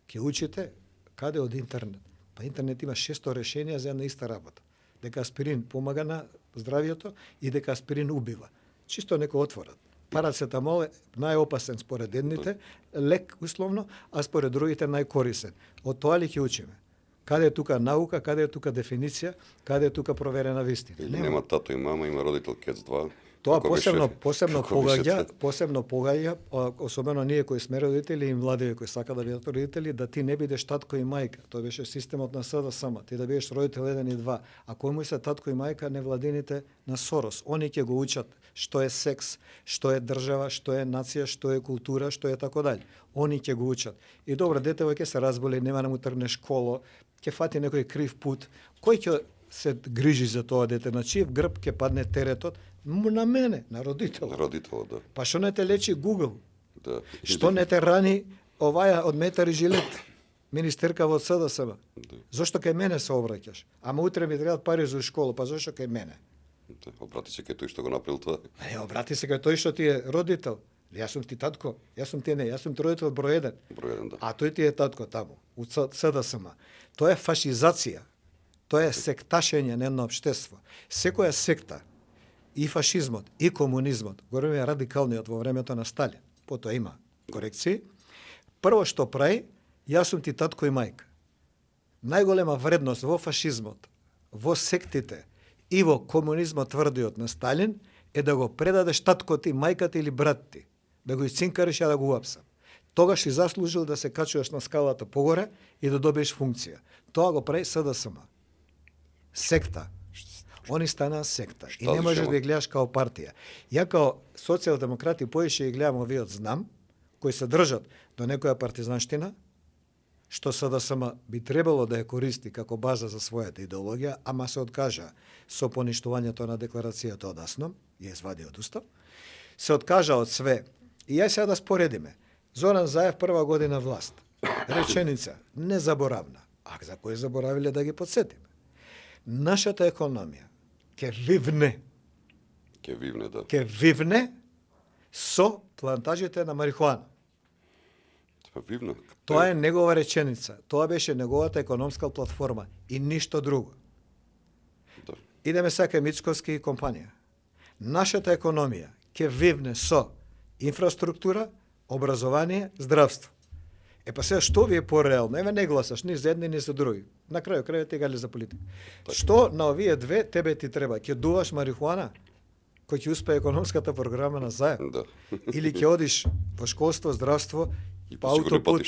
Ке учите каде од интернет. Па интернет има 600 решенија за една иста работа. Дека аспирин помага на здравието и дека аспирин убива. Чисто некој отворат. Парацетамол е најопасен според едните, лек условно, а според другите најкорисен. Од тоа ли ќе учиме? Каде е тука наука, каде е тука дефиниција, каде е тука проверена вистина? Или нема тато и мама, има родител Кец 2. Тоа Како посебно како беше посебно погаѓа, особено ние кои сме родители и млади кои сака да бидат родители, да ти не бидеш татко и мајка. Тоа беше системот на СДСМ. Ти да бидеш родител 1 и 2. А кој му се татко и мајка, невладините на Сорос. Они ќе го учат што е секс, што е држава, што е нација, што е култура, што е така дали. Они ќе го учат. И добро, детево ќе се разболи, нема да му тргне школо, ќе фати некој крив пут. Кој ќе се грижи за тоа дете? На чиев грб ќе падне теретот? На мене, на родител. На родител, да. Па што не те лечи Google? Да. Што не те рани оваја од Метар и Жилет? Министерка во СДСМ. Да. Зошто кај мене се обраќаш? Ама утре ми требаат пари за школа, па зошто кај мене? Да. Обрати се кај тој што го направил тоа. Не, обрати се кај тој што ти е родител. Јас сум ти татко, јас сум ти не, јас сум ти родител број 1. Број 1, да. А тој ти е татко таму, у СДСМ. Тоа е фашизација. Тоа е секташење на едно општество. Секоја секта, и фашизмот, и комунизмот, говориме радикалниот во времето на Сталин, потоа има корекции, прво што прави, јас сум ти татко и мајка. Најголема вредност во фашизмот, во сектите и во комунизмот тврдиот на Сталин е да го предадеш таткот ти, мајката или брат ти, да го исцинкариш, а да го уапсам. Тогаш си заслужил да се качуваш на скалата погоре и да добиеш функција. Тоа го прави СДСМ. Секта. Они станаа секта. И не можеш да ја гледаш као партија. Ја као социјалдемократи поише ја гледам овие од знам, кои се држат до некоја партизанштина, што СДСМ би требало да ја користи како база за својата идеологија, ама се откажа со поништувањето на декларацијата од Асном, ја извади од устав, се откажа од све. И ја сега да споредиме. Зоран Заев прва година власт. Реченица незаборавна. А за кои заборавиле да ги подсетиме? Нашата економија ќе вивне. Ќе вивне со плантажите на марихуана. Тоа е негова реченица. Тоа беше неговата економска платформа и ништо друго. Да. Идеме сега Мицковски и компанија. Нашата економија ќе вивне со инфраструктура, образование, здравство. Е па сега што ви е пореално? Еве не гласаш ни за едни ни за други. На крајот крајот гали за политика. Што на овие две тебе ти треба? Ќе дуваш марихуана? Кој ќе успее економската програма на Заев? Да. Или ќе одиш во школство, здравство, и па аутопут?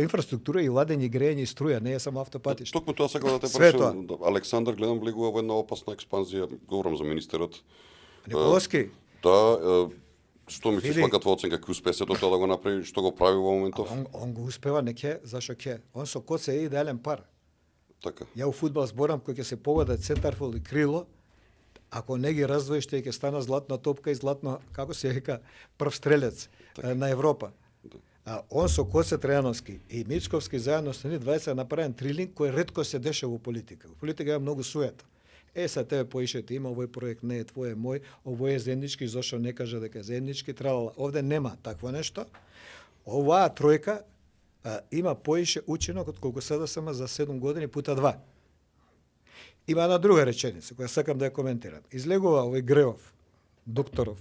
Инфраструктура и ладење, грејење и струја, не е само автопатишта. Токму тоа сакам да те прашам. Александар гледам влегува во една опасна експанзија, говорам за министерот. Николовски? Да, што мислиш вака твоја оценка, ќе успее сето тоа да го направи, што го прави во моментов? Он го успева, не ке, зашо ке? Он со коце е идеален пар. Така. Ја у фудбал зборам кој ќе се погода центарфол и крило, ако не ги раздвоиш, ќе стана златна топка и златно, како се вика, прв стрелец на Европа. Да. Он со Коце Трајановски и Мицковски заедно со нив 20 направен трилинг кој ретко се деша во политика. Во политика е многу суета. Са тебе поишете, има овој проект, не е твој, мој, овој е заеднички, зошто не кажа дека е заеднички, тралала. Овде нема такво нешто. Оваа тројка има поише учинок од колку СДСМ за 7 години пута 2. Има една друга реченица која сакам да ја коментирам. Излегува овој Греов, докторов,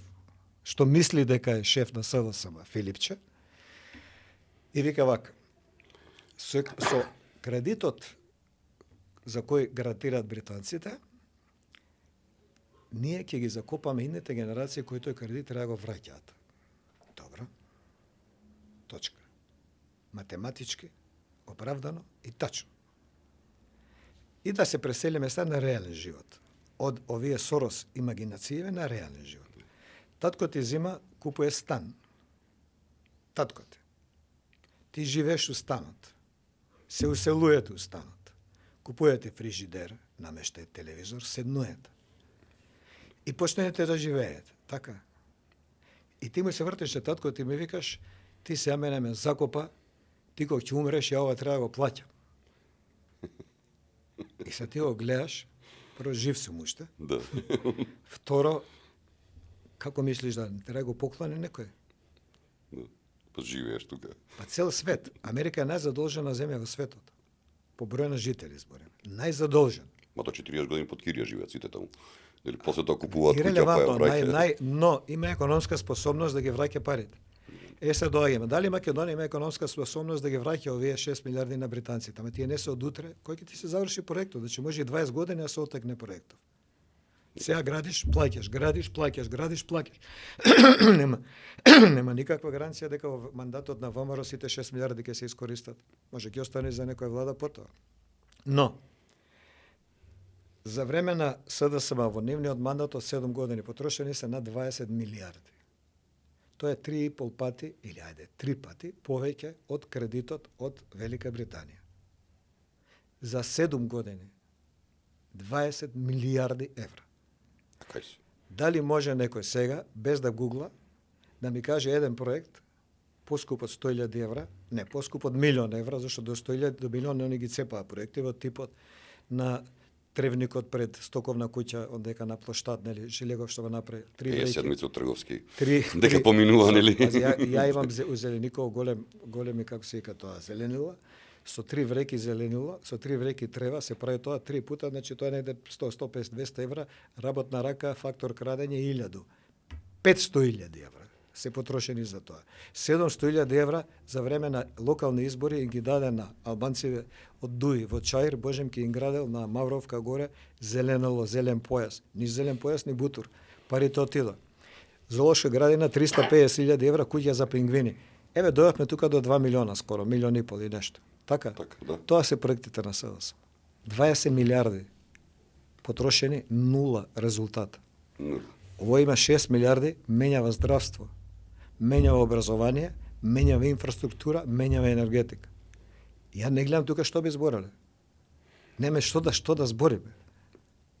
што мисли дека е шеф на СДСМ, Филипче, и вика вака: со кредитот за кој гарантираат британците, ние ќе ги закопаме идните генерации кои тој кредит треба да го враќаат. Добро. Точка. Математички, оправдано и тачно. И да се преселиме сега на реален живот. Од овие Сорос имагинације на реален живот. Татко ти зима, купува стан. Татко ти. Ти живееш у станот. Се уселуете у станот. Купувате фрижидер, намештајте телевизор, седнуете. И почнете да живеете. Така. И ти му се вртиш на татко, ти ми викаш, ти сега мене ме закопа, Ти кога ќе умреш, ја ова треба да го плаќам. И се ти го гледаш, прво жив сум уште. Да. Второ, како мислиш да треба да го поклони некој? Па живееш тука. Па цел свет. Америка е најзадолжена земја во светот. По број на жители зборим. Најзадолжен. Ма до 40 години под кирија живеат сите таму. Или после тоа купуваат куќа, па ја Ирелевантно, враќаат. но има економска способност да ги враќа парите. Се доаѓаме. Дали Македонија има економска способност да ги враќа овие 6 милиарди на британците? Ама тие не се од утре. Кој ќе ти се заврши проектот? Значи може и 20 години да се отекне проектот. Сега градиш, плаќаш, плаќаш. нема никаква гаранција дека во мандатот на ВМРО сите 6 милиарди ќе се искористат. Може ќе остане за некоја влада потоа. Но за време на СДСМ во нивниот мандат од 7 години потрошени се на 20 милиарди. Тоа е 3,5 пати, или ајде, 3 пати повеќе од кредитот од Велика Британија. За 7 години 20 милиарди евра. Кај се? Дали може некој сега, без да гугла, да ми каже еден проект поскуп од 100.000 евра, не, поскуп од милион евра, зашто до 100.000, до милион не ги цепаа проекти во типот на тревникот пред стоковна куќа, одека на плоштад, нели, Жилегов што го направи. Седмица од Трговски. Дека Дека поминува, нели? Ја имам у Зелениково големи, како се вика тоа, зеленила, со 3 вреки зеленила, со 3 вреки трева, се прави тоа 3 пута, значи тоа е негде 100, 150, 200 евра, работна рака, фактор крадење 1000. 500.000 евра се потрошени за тоа. 700.000 евра за време на локални избори ги даде на албанците од Дуи во Чаир, Божемки им градел на Мавровка горе зеленило, зелен појас. Ни зелен појас, ни бутур. Парите отида. Зоолошка градина 350.000 евра куќа за пингвини. Еве дојавме тука до 2 милиона скоро, 1,5 милиони и нешто. Така? Така, да. Тоа се проектите на СДС. 20 милиарди потрошени, нула резултат. Ово има 6 милиарди, менјава здравство, менјава образование, менјава инфраструктура, менјава енергетика. Ја не гледам тука што би збореле. Неме што да збориме.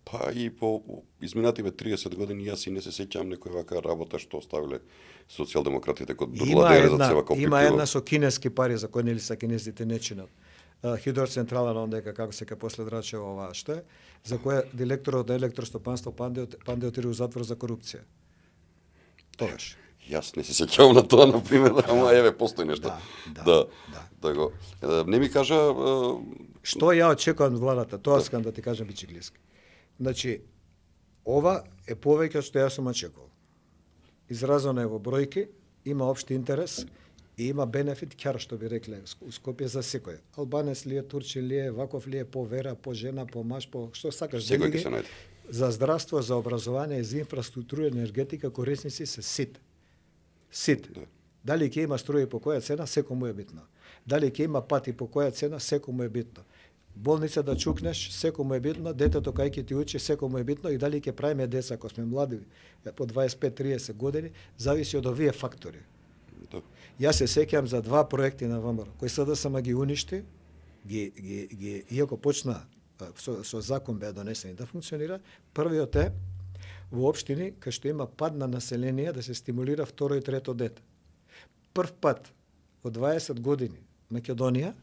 Па и по изминативе 30 години јас и не се сеќавам некоја вака работа што оставиле социјалдемократите код владење за цела копитива. Има една со кинески пари за кои нели са кинезите не чинат. Хидроцентрала на ондека, како се ка после Драчево оваа што е, за која директорот на електростопанство Панде отиде у затвор за корупција. Тогаш. Јас не се сеќавам на тоа, на пример, ама еве постои нешто. Да. го. Не ми кажа што ја очекувам од владата, тоа сакам да ти кажам бичиглиски. Значи, ова е повеќе што јас сум очекувал. Изразено е во бројки, има општи интерес и има бенефит ќар, што би рекле у Скопје за секој. Албанец ли е, турчин ли е, ваков ли е, по вера, по жена, по маж, по што сакаш. Секој ќе се најде. За здравство, за образование, за инфраструктура, енергетика, корисници се сите. Сите. Да. Дали ќе има струја по која цена, секому е битно. Дали ќе има пати по која цена, секому е битно. Болница да чукнеш, секому е битно, детето кај ќе ти учи, секому е битно и дали ќе правиме деца кога сме млади по 25-30 години, зависи од овие фактори. Да. Јас се сеќавам за 2 проекти на ВМРО, кои СДСМ ги уништи, иако почна со закон беа донесени да функционира. Првиот е во општини кај што има пад на население да се стимулира второ и трето дете. Прв пат во 20 години Македонија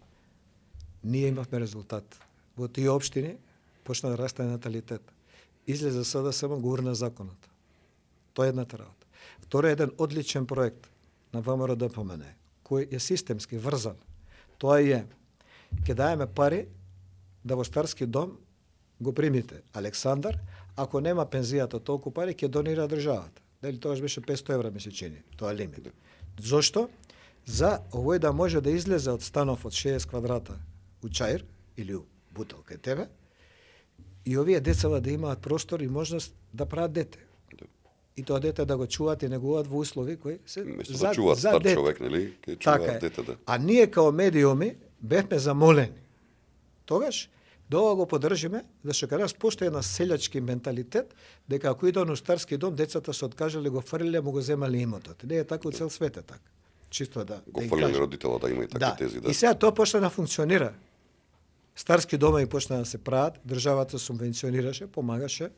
ние имавме резултат. Во тие општини почна да расте наталитет. Излезе СДСМ го урна законот. Тоа е едната работа. Второ е еден одличен проект на ВМРО ДПМН, кој е системски врзан. Тоа е ќе даеме пари да во старски дом го примите Александар, ако нема пензијата толку пари, ќе донира државата. Дали тоа беше 500 евра ми се чини, тоа лимит. Зошто? За овој да може да излезе од станов од 60 квадрата у Чаир или у Бутел кај тебе, и овие децава да имаат простор и можност да прават дете. Да. И тоа дете да го чуваат и негуваат во услови кои се Место да чуваат стар човек, нели? Ке чуваат дете, да. А ние као медиуми бевме замолени. Тогаш да го поддржиме, зашто кај нас постои една селјачки менталитет, дека ако идат на старски дом, децата се откажале, го фрлиле, му го земале имотот. Не е така у цел свет е така. Чисто да Го фрлиле родитела да има и такви тези, да. И сега тоа почна да функционира. Старски дома и почна да се прават, државата субвенционираше, помагаше,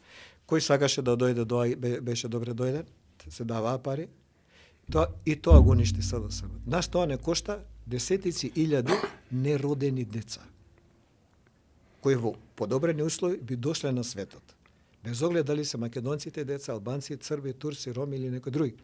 кој сакаше да дојде, беше добре дојден, се даваа пари. И тоа го уништи СДСМ. Нас тоа не кошта десетици илјади неродени деца, кои во подобрени услови би дошле на светот. Без оглед дали се македонците деца, албанци, црби, турци, роми или некои други.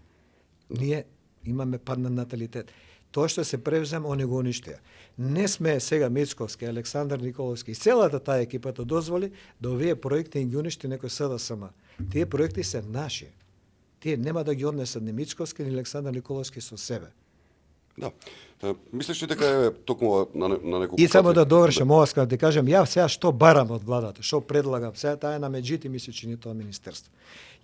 Ние имаме паднат наталитет. Тоа што се превзема, они го уништија. Не сме сега Мицковски, Александар Николовски и целата таа екипа тоа дозволи да овие проекти ги уништи некој СДСМ. Тие проекти се наши. Тие нема да ги однесат ни Мицковски ни Александар Николовски со себе. Да. Мислиш ли дека е токму на неколку И само да пати- довршам, ова скам да кажам, ја сега што барам од владата, што предлагам, сега таа е на меѓите ми се чини тоа министерство.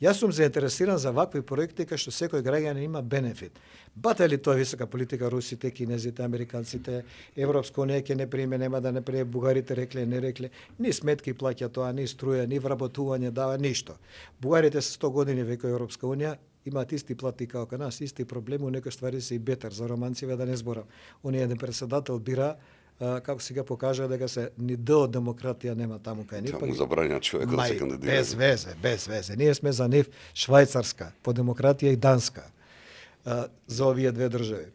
Јас сум заинтересиран за вакви проекти кај што секој граѓанин има бенефит. Бата ли тоа висока политика, русите, кинезите, американците, Европска унија ќе не приеме, нема да не приеме, бугарите рекле, не рекле, ни сметки плаќа тоа, ни струја, ни вработување дава, ништо. Бугарите се 100 години веќе Европска унија, имаат исти плати како кај нас, исти проблеми, у некои ствари се и бетер, за романциве да не зборам. Оние еден председател бира, како сега покажа дека се ни Д од демократија нема таму кај нив. Да му забрања човекот да се кандидира. Без везе. Ние сме за нив Швајцарска, по демократија и Данска, за овие две држави.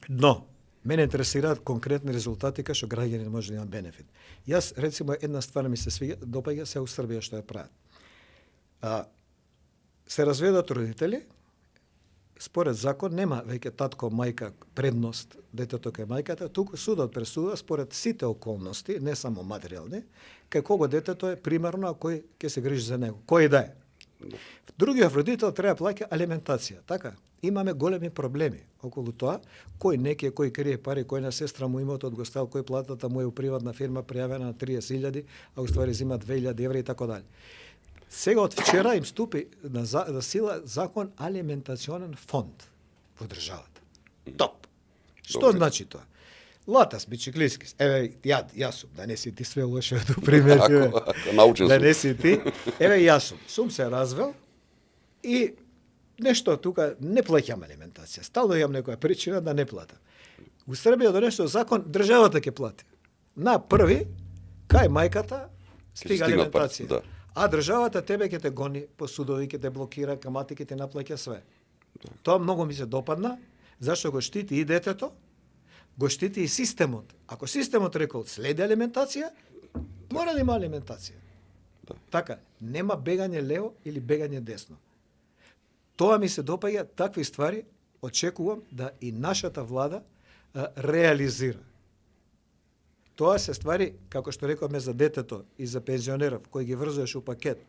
Но, мене интересираат конкретни резултати кај што граѓанин може да има бенефит. Јас, рецимо, една ствар ми се свиѓа, допаѓа се у Србија што ја прават. Се разведат родители, според закон нема веќе татко, мајка предност детето кај мајката, туку судот пресудува според сите околности, не само материјални, кај кого детето е примерно, а кој ќе се грижи за него, кој да е. Другиот родител треба плаќа алиментација, така? Имаме големи проблеми околу тоа, кој неке, кој крие пари, кој на сестра му имотот го стал, кој платата му е у приватна фирма пријавена на 30.000, а уствари зима 2.000 евра и така дали. Сега од вчера им ступи на сила закон алиментационен фонд во државата. Топ. Што значи тоа? Латас бичиклиски. Еве јас сум, да не си ти све лошо до пример. Ако научен Да сум. не си ти. Еве јас сум се развел и нешто тука не плаќам алиментација. Стално имам некоја причина да не платам. У Србија донесо закон државата ќе плати. На први кај мајката стига стигнат пари, алиментација. да. А државата тебе ќе те гони по судови, ќе те блокира, камати ќе те наплаќа све. Тоа многу ми се допадна, зашто го штити и детето, го штити и системот. Ако системот рекол следи алиментација, мора да има алиментација. Да. Така, нема бегање лево или бегање десно. Тоа ми се допаѓа, такви ствари очекувам да и нашата влада реализира. Тоа се ствари, како што рековме за детето и за пензионеров, кој ги врзуваш у пакет,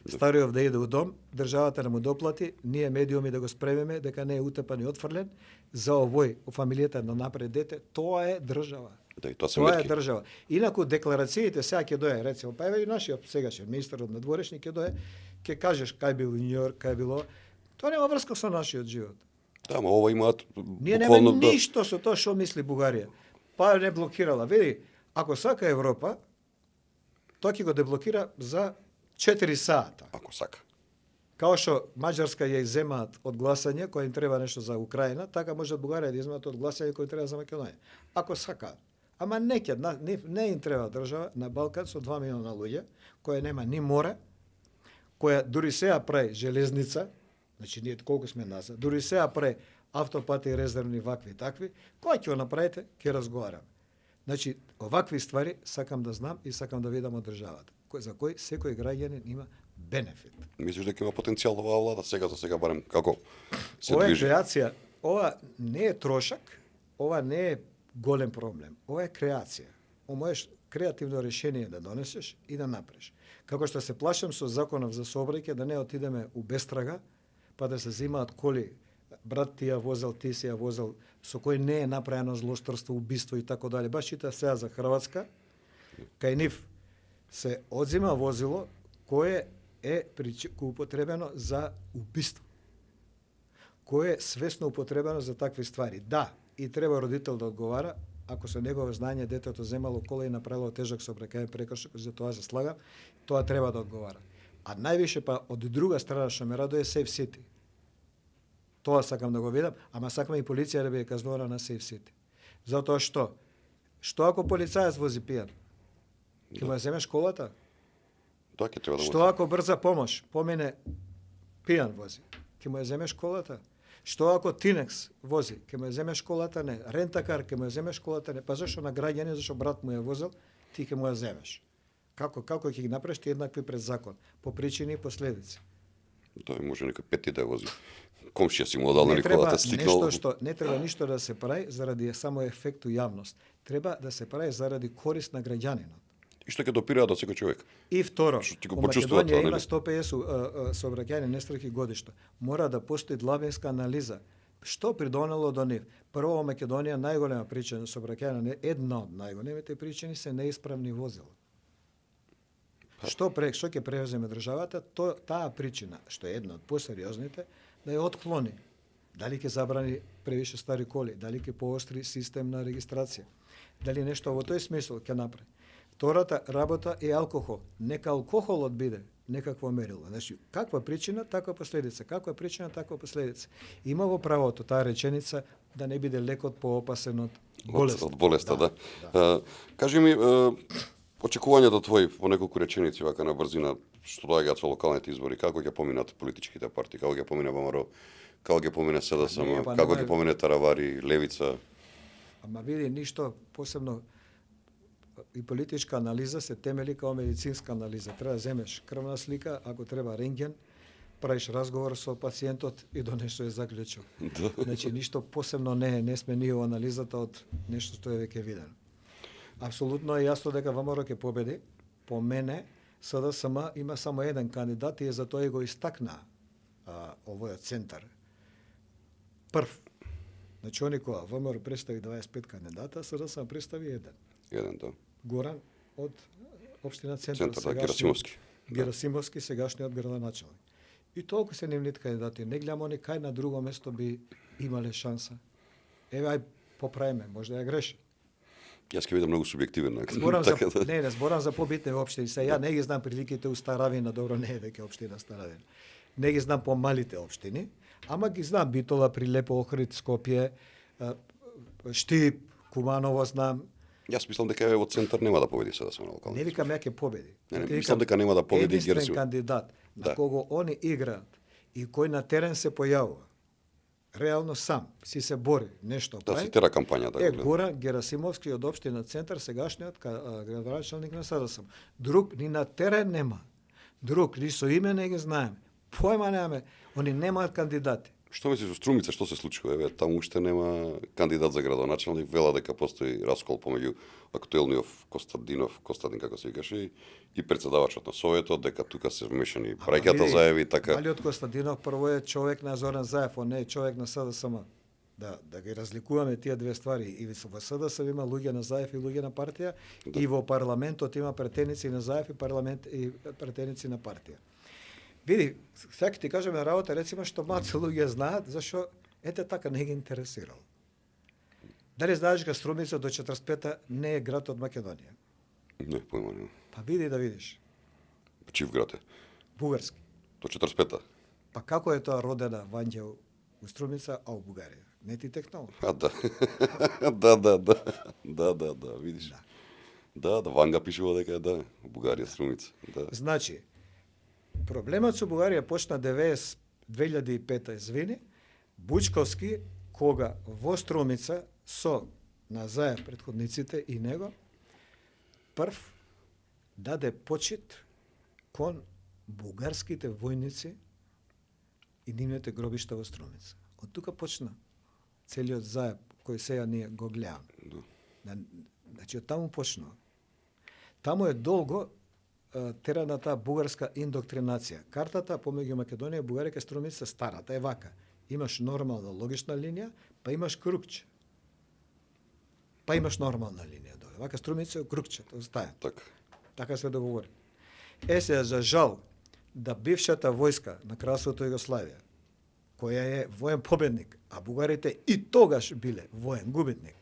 стариот да иде у дом, државата да му доплати, ние медиуми да го спремеме, дека не е утепан и отфрлен, за овој, у фамилијата да направи дете, тоа е држава. Да, и тоа се Тоа е мерки. држава. Инаку декларациите сега ќе дое, рецимо, па еве и нашиот сегашен министерот на надворешни ќе дое, ќе кажеш кај бил Њујорк, кај било. Тоа нема врска со нашиот живот. Да, ма ова имаат Ние нема буквално ништо со тоа што мисли Бугарија. Па не блокирала. Види, ако сака Европа, тоа ќе го деблокира за 4 сата. ако сака. Као што Маđарска ја иземаат од гласање кој им треба нешто за Украина, така може Бугарија да иземаат од гласање кој треба за Македонија. Ако сака. Ама не им треба држава на Балкан со 2 милиона луѓе, која нема ни море, која дури сега прави железница, значи ние колку сме назад, дури сега прави автопати резервни вакви такви, кој ќе го направите, ќе разговараме. Значи, овакви ствари сакам да знам и сакам да видам од државата, за кој секој граѓанин има бенефит. Мислиш дека има потенцијал оваа влада сега за сега барем како се Ова е движи? креација, ова не е трошак, ова не е голем проблем, ова е креација. Можеш креативно решение да донесеш и да направиш. Како што се плашам со законов за сообраќај да не отидеме у бестрага, па да се земаат коли, брат ти ја возел, ти си ја возел, со кој не е направено злосторство, убиство и така дали. Баш чита сега за Хрватска, кај нив се одзима возило кое е употребено за убиство. Кое е свесно употребено за такви ствари. Да, и треба родител да одговара, ако со негово знање детето земало кола и направило тежок сообраќајен прекршок, за тоа се слага, тоа треба да одговара. А највише па од друга страна што ме радува е Safe City. Тоа сакам да го видам, ама сакам и полиција да биде казнувана на Safe City. Затоа што? Што ако полицаец вози пијан? Ќе му ја земеш колата? Тоа ќе треба да Што ако брза помош помине пијан вози? Ќе му ја земеш колата? Што ако Тинекс вози, ќе му ја земеш колата, не, рентакар ќе му ја земеш колата, не, па зашо на граѓани, зашо брат му ја возел, ти ќе му ја земеш. Како ќе ги направиш ти еднакви пред закон, по причини и последици. Тој може некој пети да ја вози. Комшија си му одал на колата, сликнал. Не треба ништо да се прави заради само ефекту јавност. Треба да се прави заради корист на граѓанинот. И што ќе допираат до секој човек. И второ, Што во Македонија има 150 сообраќајни несреќи годишно. Мора да постои длабинска анализа. Што придонело до нив? Прво, во Македонија најголема причина за сообраќајна, една од најголемите причини се неисправни возила. Што ќе превземе државата? Таа причина, што е една од посериозните, да ја отклони. Дали ќе забрани превише стари коли, дали ќе поостри систем на регистрација, дали нешто во тој смисол ќе направи. Втората работа е алкохол. Нека алкохолот биде некакво мерило. Значи, каква причина, таква последица. Каква причина, таква последица. Има во правото таа реченица да не биде лекот поопасен од болест. Од болеста, да. Кажи ми, очекувањето твои во неколку реченици вака на брзина, што доаѓаат со локалните избори, како ќе поминат политичките партии, како ќе помине ВМРО, како ќе помине СДСМ, како ќе помине Таравари, Левица? Ама види, ништо посебно и политичка анализа се темели као медицинска анализа. Треба да земеш крвна слика, ако треба рентген, правиш разговор со пациентот и до нешто е заклучок. Значи, ништо посебно не сме ние во анализата од нешто што е веќе видено. Апсолутно е јасно дека ВМРО ќе победи. По мене, СДСМ има само еден кандидат и за тоа и го истакна овојот центар. Прв. Значи, они кога ВМРО представи 25 кандидата, СДСМ представи еден. Да. Горан од општина Центар, Герасимовски. Герасимовски, сегашниот градоначелник. И толку се нивните кандидати. Не гледам они кај на друго место би имале шанса. Еве, ај поправиме, може да ја греши. Јас ќе бидам многу субјективен. Зборам за побитни општини. Ја не ги знам приликите у Старавина, добро не е веќе општина Старавина. Не ги знам помалите општини, ама ги знам Битола, Прилепо, Охрид, Скопје, Штип, Куманово знам. Јас мислам дека во центар нема да победи СДСМ на локалните. Не викам ја ќе победи. Мислам дека нема да победи Герасимовски. Единствен кандидат на кого они играат и кој на терен се појавува. Реално сам си се бори нешто прави. Да си тера кампањата. Е Горан Герасимовски од општина Центар, сегашниот градоначелник на СДСМ. Друг ни на терен нема. Друг ни со име не ги знаеме. Појма немаме. Они немаат кандидати. Што мислиш со Струмица, што се случува? Еве, таму уште нема кандидат за градоначелник, вела дека постои раскол помеѓу актуелниот Костадин како се викаше, и председавачот на Советот, дека тука се вмешани браќата Заеви, така. Малиот Костадинов прво е човек на Зоран Заев, он не е човек на СДСМ. Да ги разликуваме тие две ствари. И во СДСМ има луѓе на Заев и луѓе на партија, и во парламентот има претеници на Заев и претеници на партија. Види, сега ти кажем на работа, рецимо, што малци луѓе знаат, зашо ете така не ги интересирал. Дали знаеш дека Струмица до 45-та не е град од Македонија? Не, појма нема. Па види да видиш. Чив град е? Бугарски. До 45-та? Па како е тоа родена Вања у Струмица, а у Бугарија? Не ти текнало? Да, видиш. Да, Ванга пишува дека е, да, Бугарија, Струмица. Да. Значи, проблемот со Бугарија почна 2005 извини, Бучковски, кога во Струмица со Назаев претходниците и него, прв даде почит кон бугарските војници и нивните гробишта во Струмица. Од тука почна целиот заеб кој сега ние го гледаме. Значи, од таму почнува. Таму е долго терана таа бугарска индоктринација. Картата помеѓу Македонија и Бугарија кај Струмица старата е вака. Имаш нормална логична линија, па имаш кругче. Па имаш нормална линија доле. Вака Струмица е кругчето, остаја. Така се договори. Сега за жал да бившата војска на Кралството Југославија, која е воен победник, а бугарите и тогаш биле воен губитник,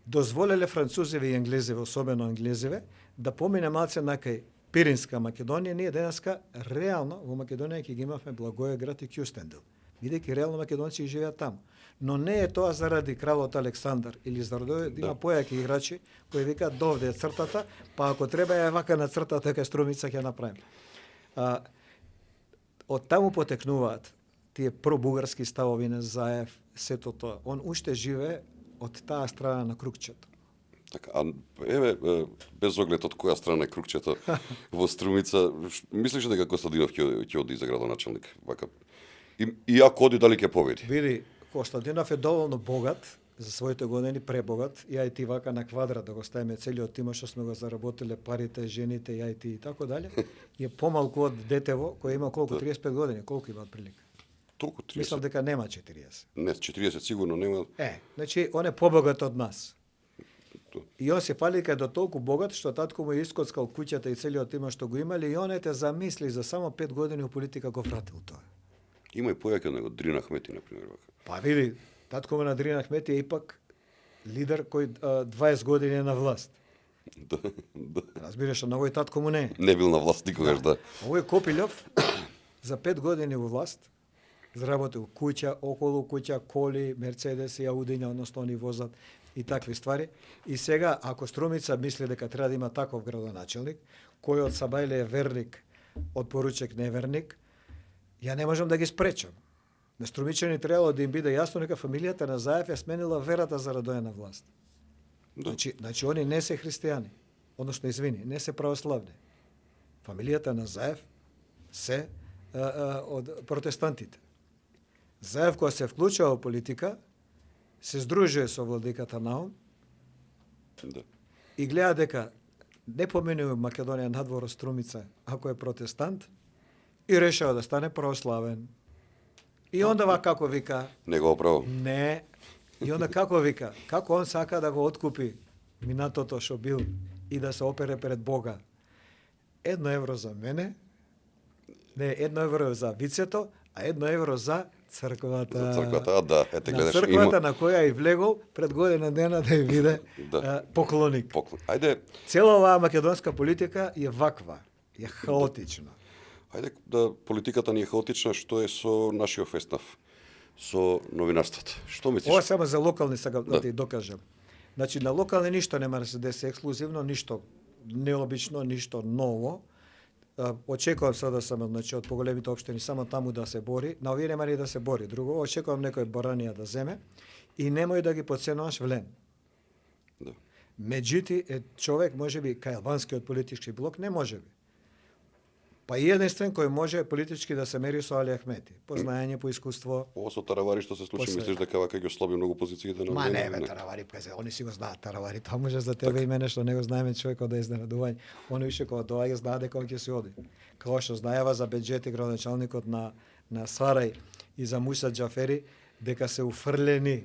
дозволеле французиве и енглезиве, особено енглезиве, да помине малце накај Пиринска Македонија, ние денеска реално во Македонија ќе ги имавме Благоевград и Кјустендил. Бидејќи реално македонци живеат таму. Но не е тоа заради кралот Александар или заради да има појаки играчи кои викаат довде е цртата, па ако треба е вака на цртата кај Струмица ќе направиме. Од таму потекнуваат тие пробугарски ставови на Заев, сето тоа. Он уште живее од таа страна на кругчето. Така, еве, без оглед од која страна е кругчето во Струмица, мислиш дека Костадинов ќе оди за градоначалник? Вака. И ако оди, дали ќе победи? Види, Костадинов е доволно богат, за своите години пребогат, ја и ти вака на квадрат да го ставиме целиот тимот што сме го заработиле, парите, жените, ја и ти и така дале, е помалку од детево кој има колку 35 години, колку има прилика. Толку 30. Мислам дека нема 40. Не, 40 сигурно нема. Значи он е побогат од нас. И он се фали дека е до толку богат што татко му е искоцкал куќата и целиот тимот што го имали и он ете замисли за само 5 години у политика го вратил тоа. Има и појаќе од него, Дрина Ахмети, например. Па види, татко му на Дрина Ахмети е ипак лидер кој 20 години е на власт. Да. Разбираш, на овој татко му не е. Не бил на власт никогаш, да. Овој Копилов за 5 години во власт заработил куќа, околу куќа, коли, Мерцедеси, Аудиња, односно они возат и такви ствари. И сега, ако Струмица мисли дека треба да има таков градоначелник, кој од Сабајле е верник, од Поручек неверник, ја не можам да ги спречам. На Струмичани требало да им биде јасно дека фамилијата на Заев ја сменила верата за да дојде на власт. Да. Значи, они не се христијани, односно, извини, не се православни. Фамилијата на Заев се од протестантите. Заев, кога се вклучува во политика, се здружuje со владиката Наум Да. и гледа дека не поминува Македонија надвор од Струмица, ако е протестант, и решава да стане православен. И онда како вика, Негово право. не, и онда како вика, како он сака да го откупи минатото што бил и да се опере пред Бога. 1 евро за мене, не, 1 евро за вицето, а 1 евро за црквата. За црквата, да, ете На гледаш. црквата на која и влегол пред година дена да ја биде Да. поклоник. Ајде, Цела оваа македонска политика е ваква, е хаотична. ајде да политиката ни е хаотична, што е со нашиот фестнав, со новинарството. Што мислиш? Ова само за локални сега да Да. ти докажам. Значи на локални ништо нема да се деси ексклузивно, ништо необично, ништо ново. Очекувам сега да сам, значи, од поголемите општини само таму да се бори. На овие нема ни да се бори. Друго, очекувам некој Баранија да земе и немој да ги подценуваш Влен. Да. Меѓути е човек, можеби, кај албанскиот политички блок, не можеби. Па и единствен кој може политички да се мери со Али Ахмети. По знаење, по искуство. Ова со Таравари што се случи, После. мислиш дека вака ги ослаби многу позициите на Ма Влен? не, бе, Таравари, казе, они си го знаат Таравари. Тоа може за тебе и мене што не го знаеме човекот да е изненадување. Он више кога доаѓа знае дека он ќе се оди. Како што знаева за Беџети, градоначалникот на Сарај и за Муса Џафери, дека се уфрлени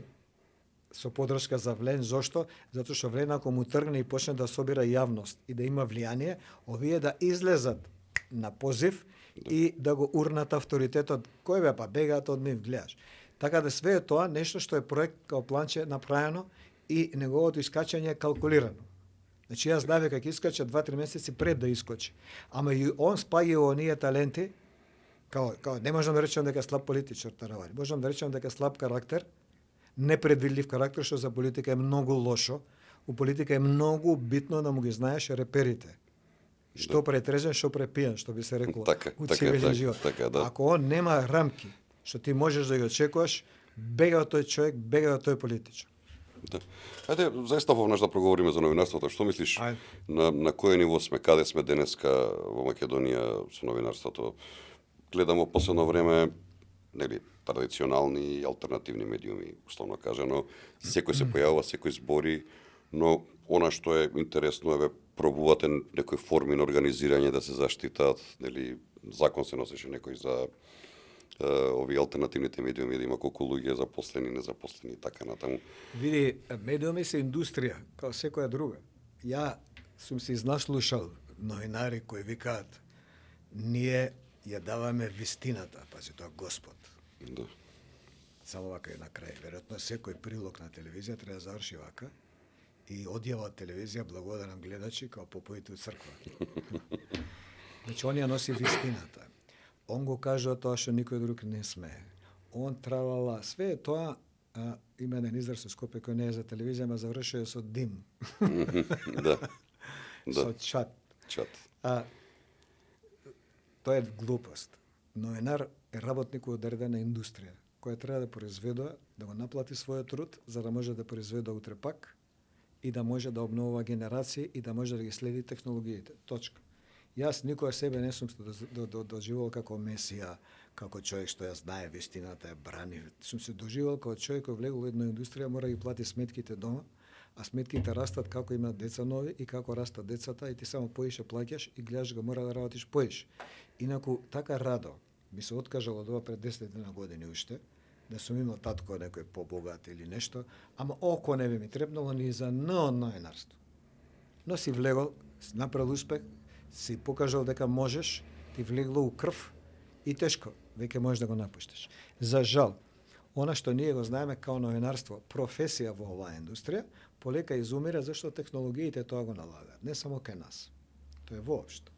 со подршка за Влен. Зошто? Затоа што Влен ако му тргне и почне да собира јавност и да има влијание, овие да излезат на позив и да го урнат авторитетот. Кој бе, па бегаат од нив, гледаш. Така да све е тоа нешто што е проект као планче направено и неговото искачање е калкулирано. Значи јас знаев дека ќе искача 2-3 месеци пред да искочи. Ама и он спаѓа оние таленти, као не можам да речам дека е слаб политичар Таравари. Можам да речам дека е слаб карактер, непредвидлив карактер, што за политика е многу лошо. У политика е многу битно да му ги знаеш реперите. Што претрезен, што препијан, што би се рекло у цивилен живот. Така, да. Ако он нема рамки, што ти можеш да ги очекуваш, бега од тој човек, бега од тој политичар. Да. Ајде, заista повнаш да проговориме за новинарството. Што мислиш? На кој ниво сме, каде сме денеска во Македонија со новинарството? Гледаме последно време, нели, традиционални и алтернативни медиуми, условно кажано, секој се појавува, секој збори, но она што е интересно е пробувате некои форми на организирање да се заштитат, нели, закон се носеше некој за овие алтернативните медиуми, да има колку луѓе запослени, незапослени и така натаму. Види, медиуми се индустрија, као секоја друга. Ја сум се изнаслушал новинари кои викаат ние ја даваме вистината, пази тоа Господ. Да. Само вака е на крај. Веројатно секој прилог на телевизија треба да заврши вака и одјава од телевизија благодарам гледачи као поповите од црква. Значи, он ја носи вистината. Он го кажува тоа што никој друг не смее. Он тралала. Све е тоа, има еден израз со Скопје кој не е за телевизија, ма завршува со дим. Да. Со чат. Чат. Тоа е глупост. Новинар е работник во одредена индустрија, која треба да произведува, да го наплати својот труд, за да може да произведува утре пак и да може да обновува генерации и да може да ги следи технологиите. Точка. Јас никога себе не сум доживувал како месија, како човек што ја знае вистината, ја брани. Сум се доживувал како човек кој влегол во една индустрија, мора да ги плати сметките дома, а сметките растат како имаат деца нови и како растат децата и ти само поише плаќаш и гледаш го мора да работиш поише. Инаку така радо би се откажал од ова пред 10 години уште, да сум имал татко некој побогат или нешто, ама око не би ми требнало ни за новинарство. Но си влегол, направил успех, си покажал дека можеш, ти влегло у крв и тешко, веќе можеш да го напуштиш. За жал, она што ние го знаеме као новинарство, професија во оваа индустрија, полека изумира зашто технологиите тоа го налагаат, не само кај нас. Тоа е воопшто.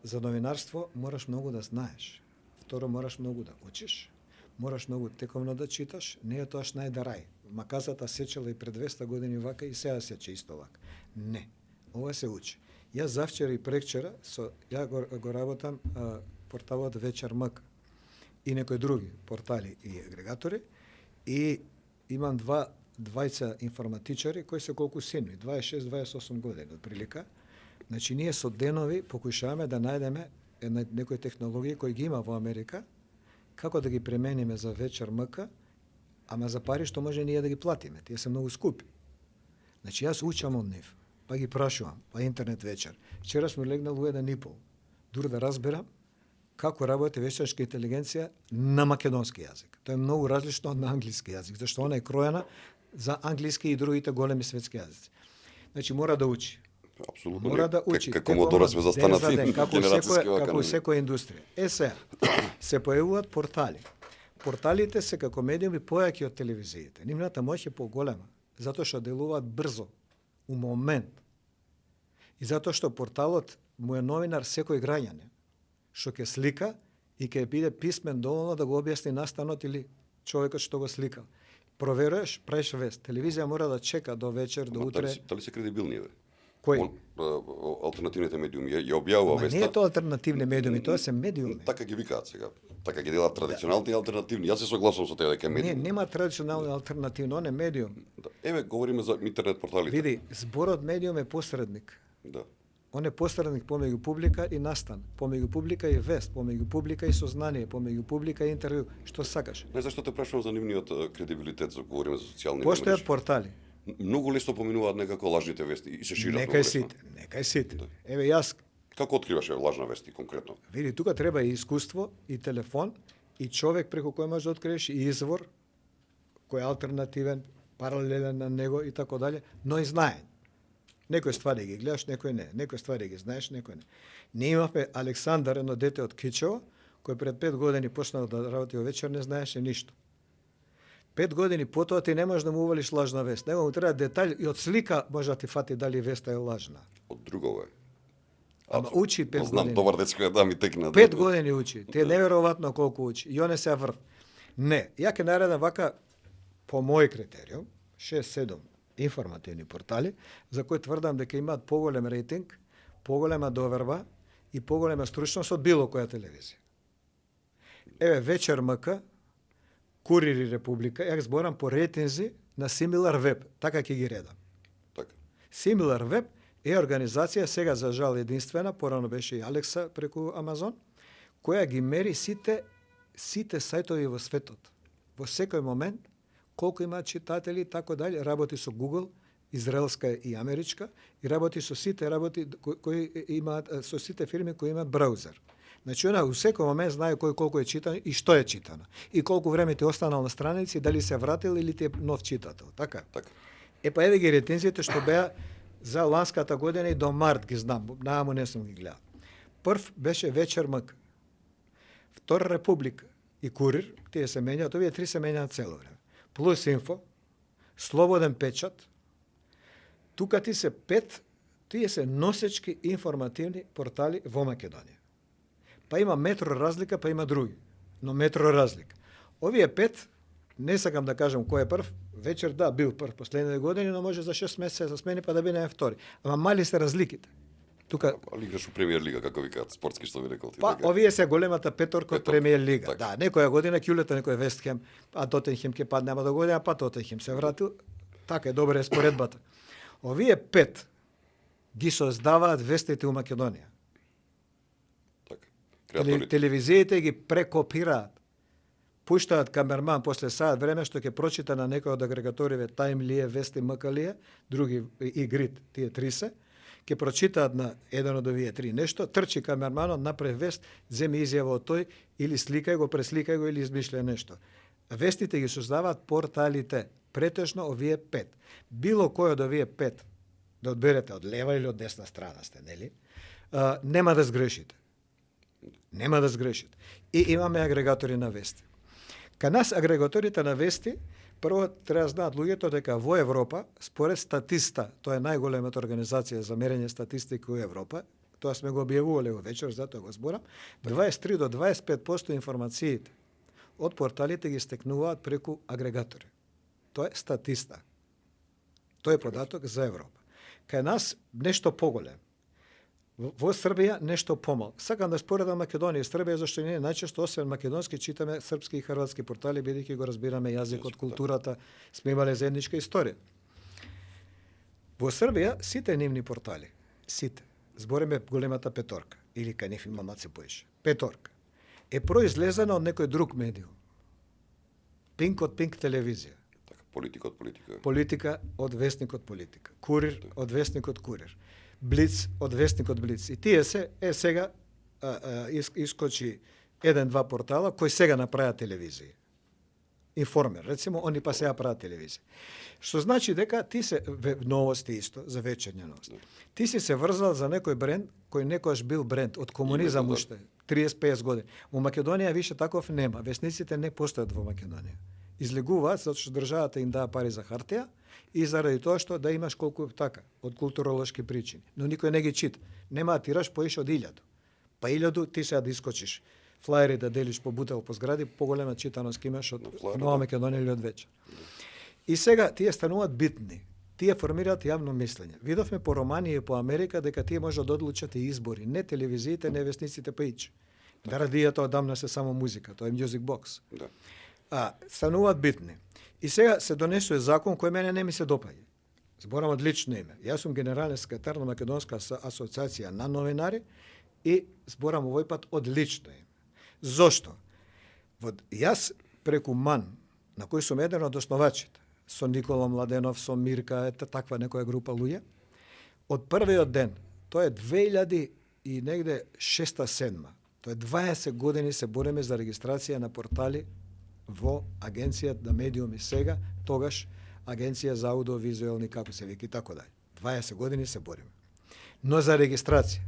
За новинарство мораш многу да знаеш. Второ, мораш многу да учиш, мораш многу тековно да читаш, не е тоа Шнајдер. Маказата сечела и пред 200 години вака и сега сече исто вака. Не, ова се учи. Јас завчера и прекчера ја го работам порталот Вечер МК и некои други портали и агрегатори и имам двајца информатичари кои се колку сини, 26-28 години отприлика. Значи ние со денови покушаваме да најдеме некои технологии кои ги има во Америка, како да ги премениме за Вечер МК, ама за пари што може ние да ги платиме. Тие се многу скупи. Значи јас учам од нив, па ги прашувам, па интернет вечер. Вчера сме легнал во 1:30, дури да разберам како работи вештачка интелигенција на македонски јазик. Тоа е многу различно од на англиски јазик, зашто она е кроена за англиски и другите големи светски јазици. Значи мора да учи. Апсолутно. Мора да учи. Како модора сме застанати генерацијски вака. Како секоја индустрија. Сега, се појавуваат портали. Порталите се како медиуми појаки од телевизиите. Нивната моќ е поголема, затоа што делуваат брзо, у момент. И затоа што порталот му е новинар секој граѓанин, што ќе слика и ќе биде писмен доволно да го објасни настанот или човекот што го слика. Проверуваш, правиш вест. Телевизија мора да чека до вечер, до утре. Дали се кредибилни, бе? Кој? Алтернативните медиуми ја објавува веста. Не е тоа алтернативни медиуми, тоа се медиуми. Така ги викаат сега. Така ги делат традиционални и алтернативни. Јас се согласувам со тебе дека е медиум. Не, нема традиционално алтернативно, он е медиум. Еве говориме за интернет порталите. Види, зборот медиум е посредник. Да. Он е посредник помеѓу публика и настан, помеѓу публика и вест, помеѓу публика и сознание, помеѓу публика и интервју. Што сакаш? Не зашто те прашувам за нивниот кредибилитет, за говориме за социјални мрежи. Постојат портали. Многу лесно поминуваат некако лажните вести и се шират. Нека сите. Да. Еве јас како откриваш лажна вести конкретно? Види, тука треба и искуство, и телефон, и човек преку кој можеш да откриеш, и извор кој е алтернативен, паралелен на него и така дале, но и знаење. Некои ствари ги гледаш, некои не. Некои ствари ги знаеш, некои не. Ние имавме Александар, едно дете од Кичево, кој пред 5 години почнал да работи во вечер, не знаеше ништо. 5 години потоа ти не можеш да му увалиш лажна вест. Него му треба детаљ и од слика може да ти фати дали веста е лажна. Од друго е. Ама учи 5 години. Знам товар детска да ми текна. 5 години учи. Ти е неверојатно колку учи. И он е се врв. Не, ја ќе наредам вака по мој критериум 6-7 информативни портали за кои тврдам дека имаат поголем рейтинг, поголема доверба и поголема стручност од било која телевизија. Еве Вечер МК, Курир и Република, ја зборам по рейтинзи на Similar Web, така ќе ги редам. Така. Similar Web е организација, сега за жал единствена, порано беше и Алекса преку Амазон, која ги мери сите сајтови во светот. Во секој момент, колку имаат читатели и така дали, работи со Google, израелска и америчка, и работи со сите кои имаат, со сите фирми кои имаат браузер. Значи, она у секој момент знае кој колку е читан и што е читано. И колку време ти останал на страници, дали се вратил или ти е нов читател. Така? Така. Па еве ги ретензиите што беа за ланската година и до март ги знам, нааму не сум ги гледал. Прв беше Вечер МК. Втор Република и Курир, тие се менјаат, овие три се менјаат цело време. Плюс Инфо, Слободен печат, тука ти се 5, тие се носечки информативни портали во Македонија. Па има метро разлика, па има други, но метро разлика. Овие 5, не сакам да кажам кој е прв, Вечер бил прв последните години, но може за 6 месеца да смени па да биде втори. Ама мали се разликите. Тука Али играш у премиер лига, како викаат спортски, што ви рекол ти. па овие се големата петорка од Петорка, премиер лига. така. Да, некоја година Кјулета, некој Вестхем, а Тотенхем ќе падне, ама до година па Тотенхем се вратил. Така е добра е споредбата. Овие 5 ги создаваат вестите у Македонија. Така. Креатори. Телевизиите ги прекопираат. Пуштаат камерман после саат време што ќе прочита на некој од агрегаториве Time лие, Вести, МК лие, други и Грид, тие три се, ќе прочитаат на еден од овие три нешто, трчи камерманот, направи вест, земи изјава од тој, или сликај го, пресликај го, или измишљај нешто. Вестите ги создаваат порталите, претежно овие 5. Било кој од овие 5, да одберете од лева или од десна страна сте, нели? Нема да сгрешите. Нема да сгрешите. И имаме агрегатори на вести. Кај нас агрегаторите на вести, прво треба знаат луѓето дека во Европа, според Статиста, тоа е најголемата организација за мерење статистика во Европа, тоа сме го објавувале во вечер, затоа го зборам, 23 до 25% информациите од порталите ги стекнуваат преку агрегатори. Тоа е Статиста. Тој е податок за Европа. Кај нас нешто поголем. Во Србија нешто помал. Сакам да споредам Македонија и Србија, зашто ние најчесто освен македонски читаме српски и хрватски портали, бидејќи го разбираме јазикот, културата, сме имале заедничка историја. Во Србија сите нивни портали, сите, збориме големата петорка, или кај нив има маце поише, петорка, е произлезена од некој друг медиум. Пинк од Пинк телевизија. Така, политика од политика. Политика од вестникот Политика. Курир од вестникот Курир. Блиц од вестникот Блиц. И тие се, сега искочи 1-2 портала кои сега направиат телевизија. Информер, рецимо, они па сега прават телевизија. Што значи дека ти се, новости исто, за вечерња новости, ти си се врзал за некој бренд кој некојаш бил бренд од комунизам уште, 30-50 години. Во Македонија више таков нема. Весниците не постојат во Македонија. Излегуваат затоа што државата им даа пари за хартија и заради тоа што да имаш колку така, од културолошки причини. Но никој не ги чита. Нема тираж поише од 1000. Па 1000 ти сега да искочиш флаери да делиш по бутел по згради, поголема читаност имаш од Нова Македонија или од Вече. И сега тие стануваат битни. Тие формираат јавно мислење. Видовме по Романија и по Америка дека тие може да одлучат и избори, не телевизиите, не вестниците па ич. Да радијата одамна се само музика, тоа е music box. Да. Стануваат битни. И сега се донесува закон кој мене не ми се допаѓа. Зборам од лично име. Јас сум генерален секретар на Македонска асоциација на новинари и зборам овој пат од лично име. Зошто? Јас преку МАН, на кој сум еден од основачите, со Никола Младенов, со Мирка, таква некоја група луѓе, од првиот ден, тоа е 2000 и негде 6-7, тоа е 20 години се бориме за регистрација на портали во Агенција на медиуми сега, тогаш Агенција за аудиовизуелни, како се вика и така дај. 20 години се бориме. Но за регистрација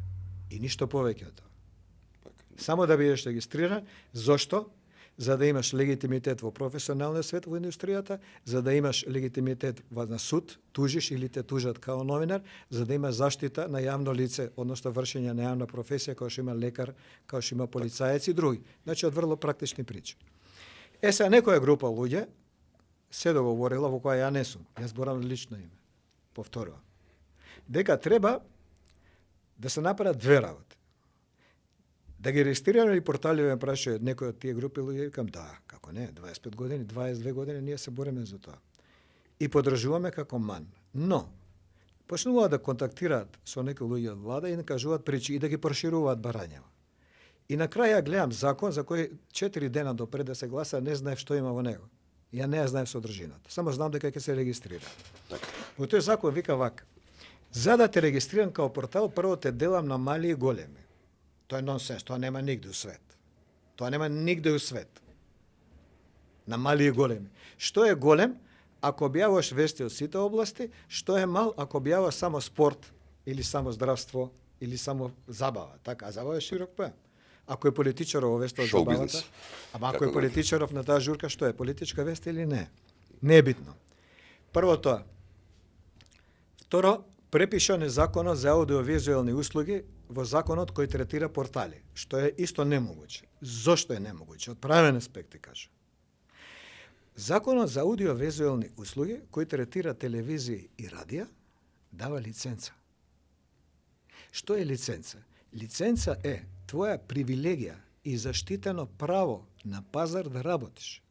и ништо повеќе од тоа. Само да бидеш регистриран, зошто? За да имаш легитимитет во професионалниот свет во индустријата, за да имаш легитимитет на суд, тужиш или те тужат као новинар, за да имаш заштита на јавно лице, односно вршење на јавна професија, како што има лекар, како што има полицаец и други. Значи, од врло практични причини. Сега некоја група луѓе се договорила, во која ја не сум, јас зборам лично име, повторувам, дека треба да се направат две работи. Да ги регистрираме портали, ме прашува некој од тие групи луѓе, викам да, како не, 25 години, 22 години ние се бориме за тоа. И подржуваме како МАН. Но почнуваат да контактираат со некои луѓе од влада и да кажуваат причи и да ги прошируваат барањава. И на крај ја гледам закон за кој 4 дена допред да се гласа не знаев што има во него. Ја не ја знаев содржината. Само знам дека ќе се регистрира. Во тој закон вика вака: за да те регистрирам као портал, прво те делам на мали и големи. Тоа е нонсенс, тоа нема нигде у свет. Тоа нема нигде у свет. На мали и големи. Што е голем, ако објаваш вести од сите области, што е мал, ако објаваш само спорт, или само здравство, или само забава. Така, а забава е широк појам. Ако е политичаров вест од забавата, ама ако е политичаров на таа журка, што е, политичка вест или не? Не е битно. Прво тоа. Второ, препишан е законот за аудиовизуелни услуги во законот кој третира портали, што е исто немогуче. Зошто е немогуче? Од правен аспект ти кажа. Законот за аудиовизуелни услуги кој третира телевизија и радија дава лиценца. Што е лиценца? Лиценца е твоја привилегија и заштитено право на пазар да работиш.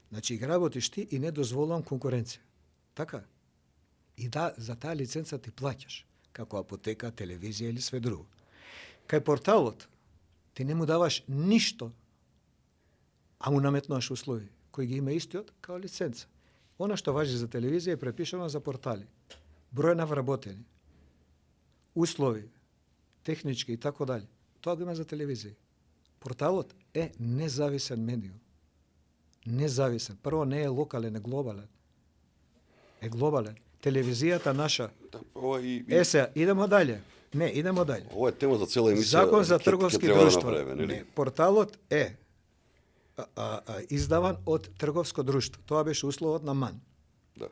Значи, работиш ти и не дозволувам конкуренција. Така? И да, за таа лиценца ти плаќаш, како апотека, телевизија или све друго. Кај порталот, ти не му даваш ништо, а му наметнуваш услови, кои ги има истиот као лиценца. Она што важи за телевизија е препишано за портали. Број на вработени, услови, технички и така дали. Тоа го има за телевизија. Порталот е независен медиум. Независен. Прво не е локален, е глобален. Е глобален. Телевизијата наша. Сега, идемо дале. Не, идемо дале. Ова е тема за цела емисија. Закон за трговски друштва. Не, порталот е издаван од трговско друштво. Тоа беше условот на МАН. Да.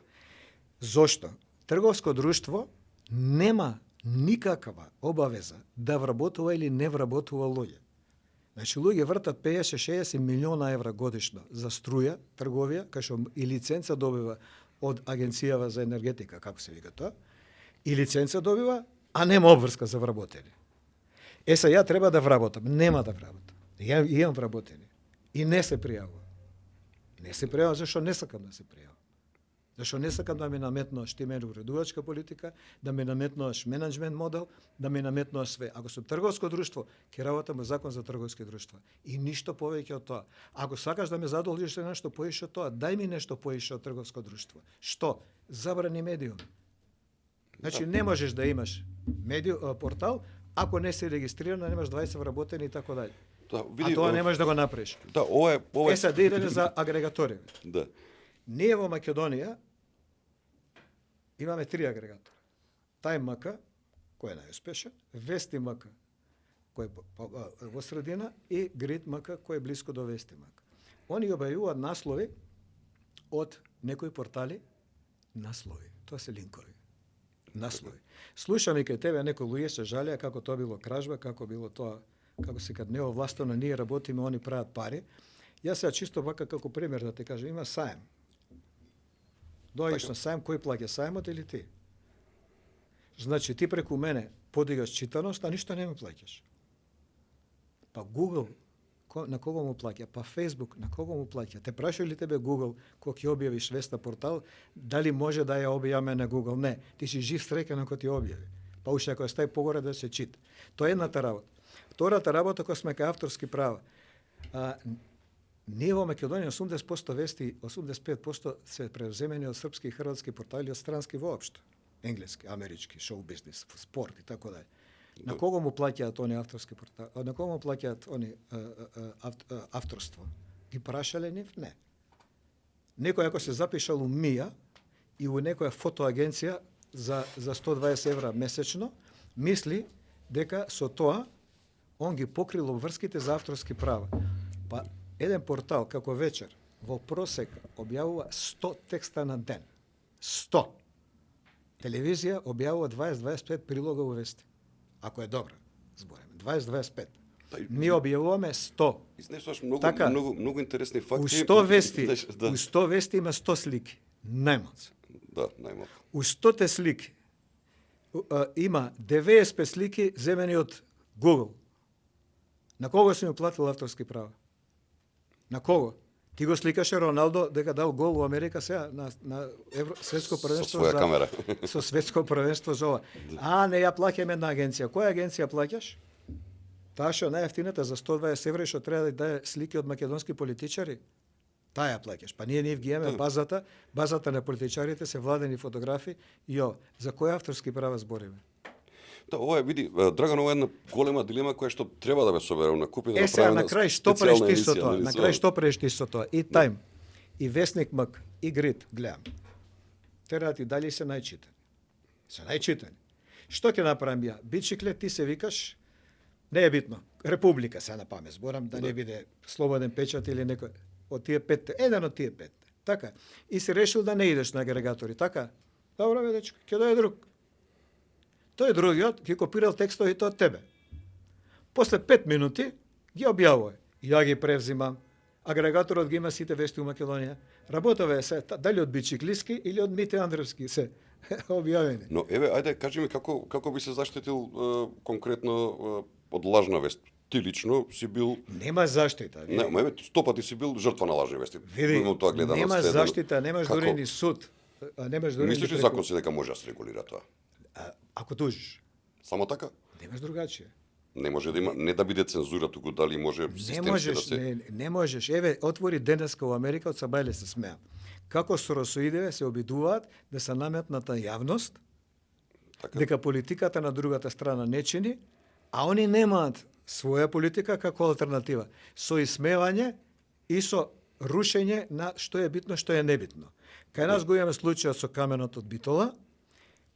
Зошто? Трговско друштво нема никаква обавеза да вработува или не вработува луѓе. Значи, луѓе вртат 50-60 милиона евра годишно за струја, трговија, кај што и лиценца добива од Агенцијава за енергетика, како се вика тоа, и лиценца добива, а нема обврска за вработени. Ја треба да вработам, нема да вработам. Ја имам вработени. И не се пријавува. Не се пријавува, зашто не сакам да се пријавува. Зашто не сакам да ми наметнуваш ти мене уредувачка политика, да ми наметнуваш менеджмент модел, да ми наметнуваш све. Ако сум трговско друштво, ќе работам во закон за трговски друштва. И ништо повеќе од тоа. Ако сакаш да ме задолжиш за нешто поише од тоа, дај ми нешто поише од трговско друштво. Што? Забрани медиум. Значи не можеш да имаш портал ако не си регистриран, немаш 20 вработени и така дали. Да, види, а тоа не можеш да го направиш. Да, ова е Сега да идеме за агрегатори. Да. Ние во Македонија имаме 3 агрегатори. TimeMK, кој е најуспешен, VestiMK, кој е во средина, и GridMK, кој е блиско до VestiMK. Они објавуваат наслови од некои портали, наслови. Тоа се линкови. Наслови. Слушам и кај тебе некои луѓе се жалеа како тоа било кражба, како било тоа, како се кад неовластено ние работиме, они прават пари. Јас сега чисто вака како пример да ти кажам, има саем. Доаѓаш на саем, кој плаќа саемот или ти? Значи ти преку мене подигаш читаност, а ништо не ми плаќаш. Па Google на кого му плаќа? Па Facebook на кого му плаќа? Те праша ли тебе Google кога ќе објавиш вест на портал, дали може да ја објавиме на Google? Не, ти си жив среќен ако ти објави. Па уште ако стај погоре да се чита. Тоа е едната работа. Втората работа кога сме кај авторски права. Ние во Македонија 80% вести, 85% се превземени од српски и хрватски портали, од странски воопшто. Енглески, амерички, шоу бизнес, спорт и така дале. На кого му плаќаат они авторски портали? На кого му плаќаат они авторство? Ги прашале нив? Не. Некој ако се запишал у МИА и у некоја фотоагенција за 120 евра месечно, мисли дека со тоа он ги покрил обврските за авторски права. Па еден портал како Вечер во просек објавува 100 текста на ден. 100. Телевизија објавува 20-25 прилога во вести. Ако е добра, збореме. 20-25. Ние објавуваме 100. Изнесуваш многу, така, многу интересни факти. У 100 вести, да. у 100 вести има 100 слики. Најмалку. Да, најмалку. У 100 слики има 90 слики земени од Google. На кого си ми платил авторски права? На кого? Ти го сликаше Роналдо дека дал гол во Америка сега на светско првенство со своја камера. Со светско првенство за ова. А не ја плаќаме една агенција. Која агенција плаќаш? Таа што најефтината за 120 евра што треба да даде слики од македонски политичари. Таа ја плаќаш. Па ние ги имаме базата на политичарите се владени фотографи и за кои авторски права збориме? Да, ова е, види, Драган, ова е една голема дилема која што треба да бе собере на куп и да сега направи на крај што правиш ти со тоа? На крај што правиш ти со тоа? И Time, и Вестник МК, и Grid, гледам. Терати дали се најчитани. Се најчитани. Што ќе направам ја? Бичикле, ти се викаш, не е битно. Република се на памет зборам, да не биде слободен печат или некој од тие петте, еден од тие петте. Така. И се решил да не идеш на агрегатори, така? Добро, бе, дечко, ќе дојде друг. Тој другиот ги копирал текстовите од тебе. После 5 минути ги објавува. Ја ги превзимам. Агрегаторот ги има сите вести у Македонија. Работове се дали од Бичиклиски или од Мите Андревски се. објавени. Но еве, ајде кажи ми како би се заштитил конкретно од лажна вест. Ти лично си бил Нема заштита. Не, еве 100 пати си бил жртва на лажни вести. Види, Имам тоа гледано нема следено. заштита, немаш Како? дури ни суд. Немаш дури Мислиш ни ли закон си дека може да се регулира тоа? Ако тужиш, Само така? немаш другачие. Не може да има, не да биде цензура, туку дали може Не системски можеш, да се... не можеш. Еве, отвори денеска во Америка, од Сабајле се смеа. Како соросоидеве се обидуваат да се наметнат на јавност, Така? дека политиката на другата страна не чини, а они немаат своја политика како алтернатива. Со исмевање и со рушење на што е битно, што е небитно. Кај нас го имаме случајот со каменот од Битола,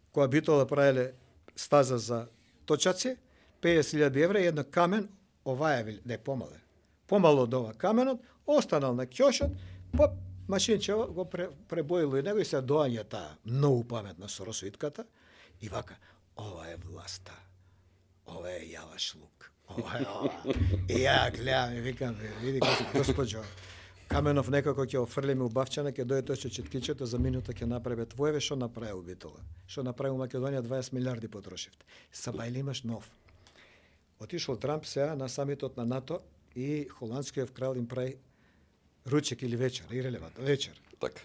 која Битола правеле стаза за точаци, 50.000 евра и едно камен, ова е, не помале. Помало од ова каменот, останал на ќошот, по машинчево го пребоило и него и се доаѓа таа многу паметна соросоидката и вака, ова е власта, ова е јавашлук, ова е ова. И ја гледам и викам, види госпоđо, Каменов некако ќе офрлиме у Бавчана, ќе дојде тој со четкичето, за минута ќе направи твоеве, што направи у Битола. Што направи у Македонија, 20 милиарди потрошивте. Сабајле имаш нов. Отишол Трамп сега на самитот на НАТО и холандскиот крал им прави ручек или вечер, ирелевантно, вечер. Така.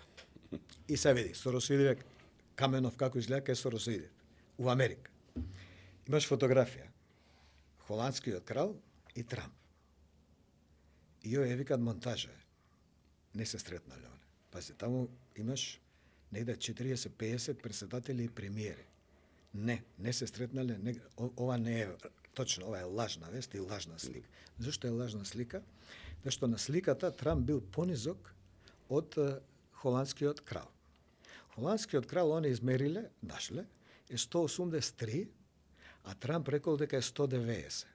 И се види, соросоидеве Каменов како изгледа кај соросоидев у Америка. Имаш фотографија. Холандскиот крал и Трамп. И ја викат монтажа. Не се сретнале они. Пази, таму имаш негде 40-50 председатели и премиери. Не се сретнале, ова не е точно, ова е лажна вест и лажна слика. Зашто е лажна слика? Зашто на сликата Трамп бил понизок од холандскиот крал. Холандскиот крал они измериле, нашле, е 183, а Трамп рекол дека е 190.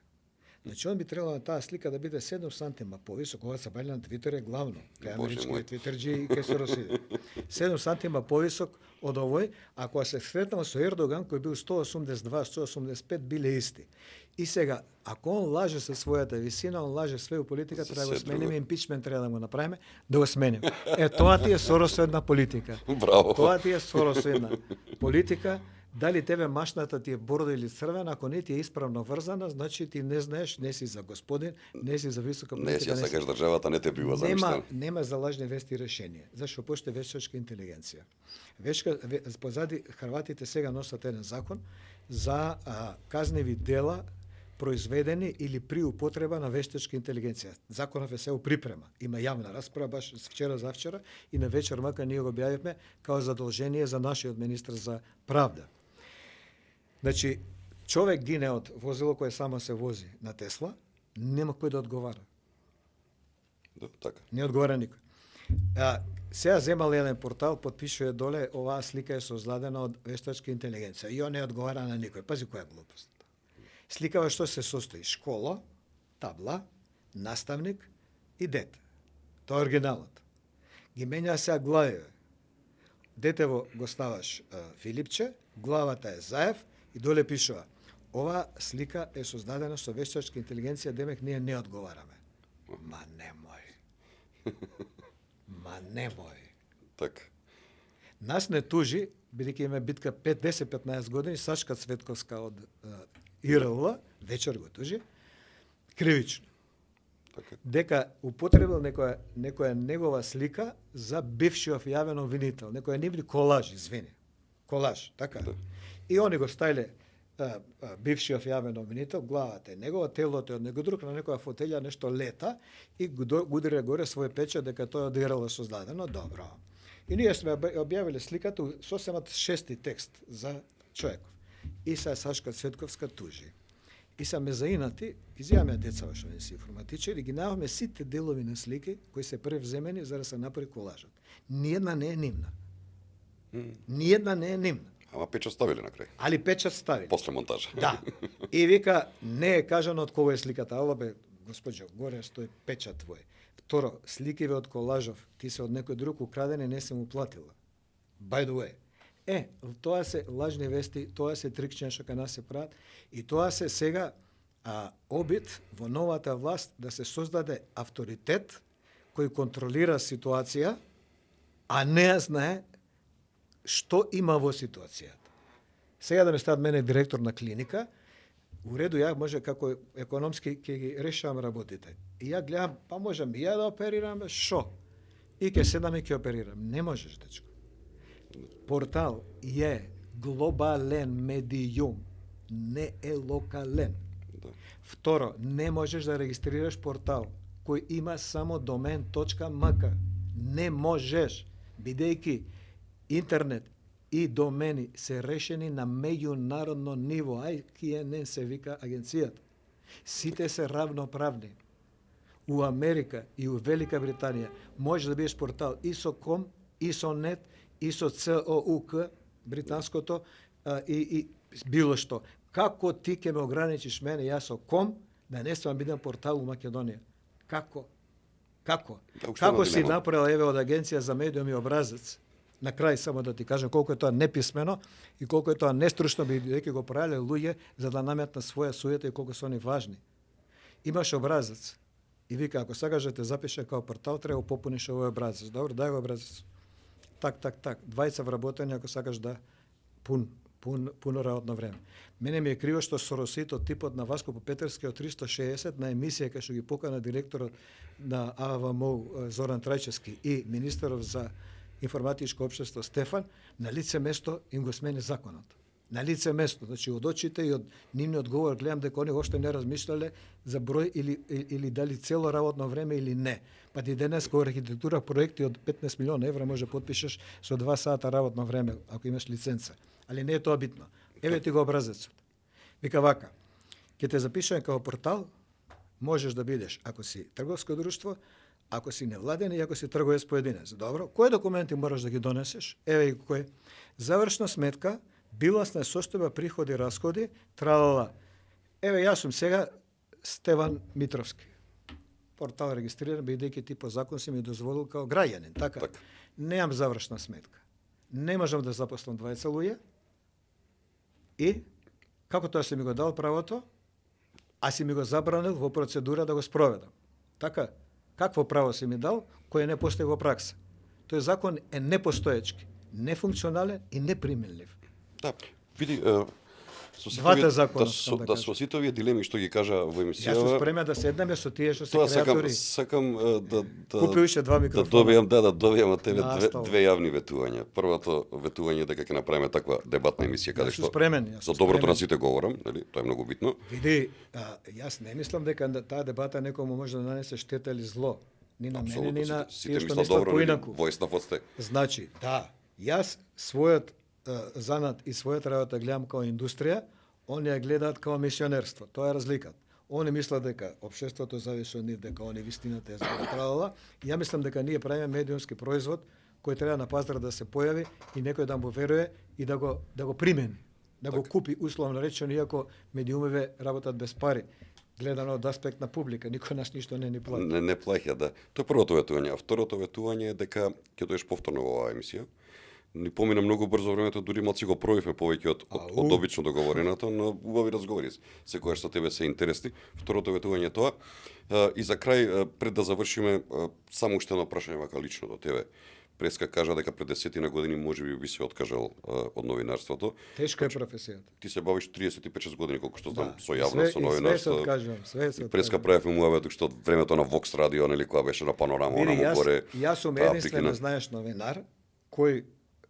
Значи, он би требало на таа слика да биде 7 сантима повисок, кога се бајле на Твитер е главно, кај амерички твитерџи и кај соросиди. 7 сантима повисок од овој, а кога се сретнал со Ердоган, кој бил 182-185, биле исти. И сега, ако он лаже со својата висина, он лаже све у политика, треба да го смениме, импичмент треба да го направиме, да го смениме. Тоа ти е соросоидна политика. Браво. Тоа ти е соросоидна политика. Дали тебе машната ти е борда или црвена, ако не ти е исправно врзана, значи ти не знаеш, не си за господин, не си за висока политика. Не си сакаш државата, не те бива замиштена. Нема за лажни вести решение. Зашто поште вештачка интелигенција. Позади Хрватите сега носат еден закон за казневи дела произведени или при употреба на вештачка интелигенција. Законов е се у припрема. Има јавна расправа баш вчера завчера и на вечер мака ние го објавивме као задолжение за нашиот министр за правда. Значи, човек гине од возило кое само се вози на Тесла, нема кој да одговара. Да, така. Не одговара никој. Сега земал еден портал, потпишува доле, оваа слика е создадена од вештачка интелигенција. И он не одговара на никој. Пази која глупост. Сликава што се состои? Школа, табла, наставник и дете. Тоа е оригиналот. Ги менја сега главиве. Детево го ставаш Филипче, главата е Заев и доле пишува: ова слика е создадена со вештачка интелигенција, демек ние не одговараме. Ма немој. Ма немој. Така. Нас не тужи, бидејќи има битка 10-15 години, Сашка Цветковска од ИРЛ, вечер го тужи, кривично. Така. Дека употребил некоја негова слика за бившиот јавен обвинител, некоја нивни колаж, извини. Колаж, така? Да. И они го стајле бившиот јавен обвинител, главата е негова, телото е од него друг, на некоја фотелја нешто лета и го удари горе свој печат дека тоа од ИРЛ создадено. Добро. И ние сме објавиле сликата, сосемат 6 текст за човеков. И са Сашка Цветковска тужи. И са ме заинати, изјаваме децава што не си информатичари, ги најаваме сите делови на слики кои се превземени за да се направи колажот. Ниједна не е нивна. Ниједна не е нивна. Ама печат ставиле на крај. Али печат стави. После монтажа. Да. И вика, не е кажано од кого е сликата. Ало бе, господјо, горе стои печат твој. Второ, сликиве од колажов, ти се од некој друг украден и не се му платила. By the way. Тоа се лажни вести, тоа се трикчења што кај нас се прават и тоа се сега обид во новата власт да се создаде авторитет кој контролира ситуација, а не знае што има во ситуацијата. Сега да ме стават мене директор на клиника, у реду, ја може како економски ќе ги решавам работите. И ја гледам, па можам и ја да оперирам, шо? И ќе седам и ќе оперирам. Не можеш, дечко. Портал е глобален медиум, не е локален. Да. Второ, не можеш да регистрираш портал кој има само domain.mk. Не можеш, бидејќи интернет и домени се решени на меѓународно ниво. ICANN се вика агенцијата. Сите се равноправни. У Америка и у Велика Британија можеш да бидеш портал и со .com, и со .net, и со COUK, британското, и било што. Како ти ќе ме ограничиш мене, јас со .com, да не сам бидам портал у Македонија? Како? Како? Како си направил еве од агенција за медиуми образец? На крај само да ти кажам колку е тоа неписмено и колку е тоа нестручно, бидејќи го правеле луѓе за да наметнат своја суета и колку се они важни. Имаш образец и вика, ако сакаш да те запише као портал, треба да попуниш овој образец. Добро, дај го образец. Так. 20 вработени ако сакаш да пуно работно време. Мене ми е криво што Соросито типот на Васко Попетерски од 360 на емисија кај што ги покана директорот на АВМО Зоран Трајчевски и министеров за информатичко општество Стефан, на лице место им го смени законот. На лице место, значи од очите и од нивниот говор гледам дека они воопшто не размислале за број или дали цело работно време или не. Па ти денес кога архитектура проекти од 15 милиона евра може подпишеш со 2 сата работно време ако имаш лиценца. Али не е тоа битно. Еве ти го образецот. Вика вака, ќе те запишеме како портал, можеш да бидеш ако си трговско друштво, ако си невладен и ако си трговец поединец. Добро, кои документи мораш да ги донесеш? Еве и кој. Завршна сметка, билансна состојба, приходи, расходи, тралала. Еве јас сум сега Стеван Митровски. Портал регистриран, бидејќи ти по закон си ми дозволил као граѓанин, така? Немам завршна сметка. Не можам да запослам 20 луѓе. И како тоа си ми го дал правото, а си ми го забранил во процедура да го спроведам. Така? Какво право си ми дал, кој не постои во пракса? Тој закон е непостоечки, нефункционален и неприменлив. Да, види, Двата закона, со сите овие дилеми што ги кажа во емисијава. Јас сум спремен да седнеме со тие што се креатори. Сакам да купи уште 2 микрофона. Да добијам од тебе две јавни ветувања. Првото ветување дека ќе направиме таква дебатна емисија каде што за доброто на сите говорам, нели? Тоа е многу битно. Види, јас не мислам дека таа дебата некому може да нанесе штета или зло. Ни на мене, ни на тие што мислат поинаку. Значи, да, јас својот занат и својата работа гледам као индустрија, они ја гледаат као мисионерство. Тоа е разликата. Они мислат дека општеството зависи од нив, дека они вистината е заправила. Ја мислам дека ние правиме медиумски производ кој треба на пазар да се појави и некој да му верува и да го примени, да го купи, условно речено, иако медиумеве работат без пари. Гледано од аспект на публика, никој нас ништо не ни плаќа. Не плаќа, да. Тоа е првото ветување, а второто ветување е дека ќе доеш повторно во оваа емисија. Ни помина многу брзо времето, дури малци го пробивме повеќе од обично договореното, но убави разговори секогаш со тебе се интересни. Второто ветување е тоа. И за крај, пред да завршиме, само уште едно прашање вака лично до тебе. Преска кажа дека пред 10 години можеби би се откажал од новинарството. Тешка е професијата. Ти се бавиш 35-6 години, колку што знам, со јавност, со новинарство. Све се откажувам. Преска правевме муавет што времето на Vox радио, нели, кога беше на Панорама, онаму горе. Јас сум единствен, знаеш, новинар кој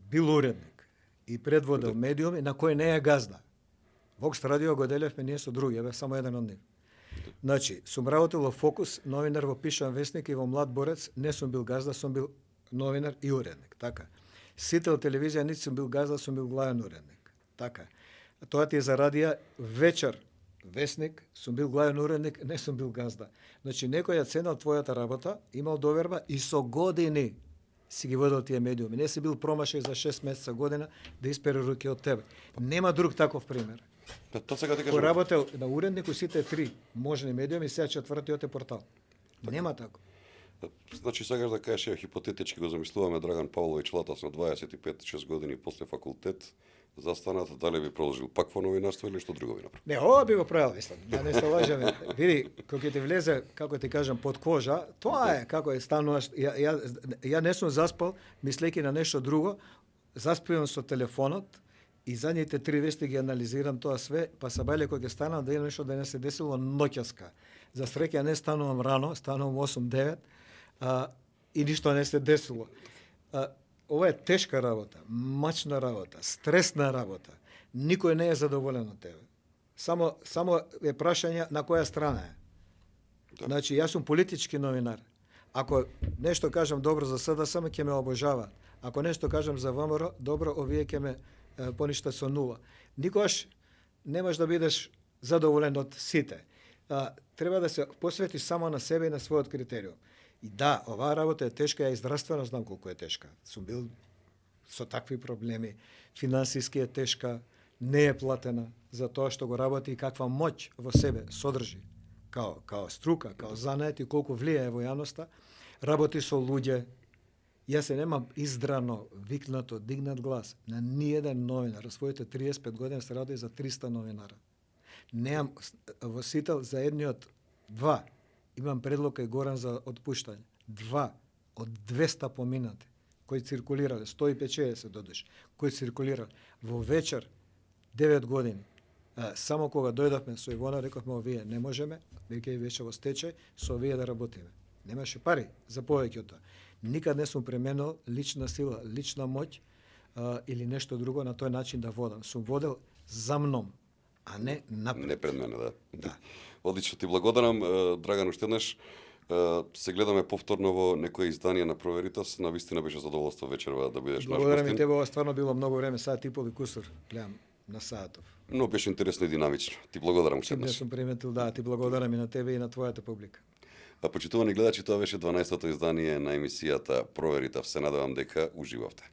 бил уредник и предводел медиуми на кој не е газда. Vox радио го делевме ние со други, бев само еден од нив. Значи, сум работел во Фокус, новинар во Пишан вестник и во Млад борец, не сум бил газда, сум бил новинар и уредник, така. Сител телевизија нит сум бил газда, сум бил главен уредник, така. Тоа ти е за радија вечер вестник, сум бил главен уредник, не сум бил газда. Значи, некој ја ценел твојата работа, имал доверба и со години си ги водел тие медиуми. Не си бил промашај за 6 месеца година да испере руки од тебе. Нема друг таков пример. Тоа сега ти кажам. Кој работел на уредник сите 3 можни медиуми, сега четвртиот е портал. Так. Нема тако. Значи сакаш да кажеш, хипотетички го замислуваме Драган Павлович Латас на 25-6 години после факултет, застанат, дали би продолжил пак во новинарство или што друго би направил? Не, ова би го правил, мислам. Да не се лажеме. Види, кога ќе ти влезе, како ти кажам, под кожа, тоа е како е стануваш. Ја не сум заспал, мислејќи на нешто друго, заспивам со телефонот и задните 3 вести ги анализирам тоа све, па сабајле кога ќе станам да нешто да не се десило ноќаска. За среќа не станувам рано, станувам 8-9 и ништо не се десило. Ова е тешка работа, мачна работа, стресна работа. Никој не е задоволен од тебе. Само е прашање на која страна е. Да. Значи, јас сум политички новинар. Ако нешто кажам добро за СДСМ, ќе ме обожава. Ако нешто кажам за ВМРО, добро, овие ќе ме поништа со нула. Никогаш не можеш да бидеш задоволен од сите. Треба да се посветиш само на себе и на својот критериум. И да, оваа работа е тешка, ја и здравствено знам колку е тешка. Сум бил со такви проблеми. Финансиски е тешка, не е платена за тоа што го работи и каква моќ во себе содржи. Као струка, као занает и колку влијае во јаноста. Работи со луѓе. Јас се немам издрано, викнато, дигнат глас на ниеден новинар. Во своите 35 години се ради за 300 новинара. Немам во Сител за едниот 2. Имам предлог и Горан за отпуштање. 2 од 200 поминати кои циркулирале, 150 додуш, кои циркулирале во вечер 9 години. Само кога дојдовме со Ивона, рековме овие не можеме, веќе беше во стечај, со овие да работиме. Немаше пари за повеќе од тоа. Никад не сум пременил лична сила, лична моќ или нешто друго на тој начин да водам. Сум водел за мном, а не напред. Не пред мене, да. Да. Одлично, ти благодарам, Драган, уште еднаш. Се гледаме повторно во некое издание на Проверитас. Навистина беше задоволство вечерва да бидеш наш Благодарам и гостин. тебе, ова стварно било многу време, саат и пол и кусур, гледам на саатов. Но беше интересно и динамично. Ти благодарам уште Не еднаш. сум приметил, да, ти благодарам и на тебе и на твојата публика. А почитувани гледачи, тоа беше 12-то издание на емисијата Проверитав. Се надевам дека уживавте.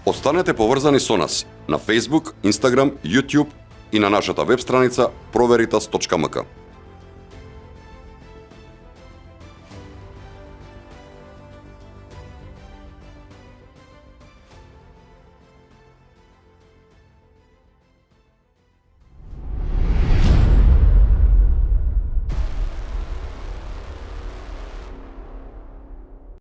Останете поврзани со нас на Facebook, Instagram, YouTube и на нашата веб страница proVeritas.mk.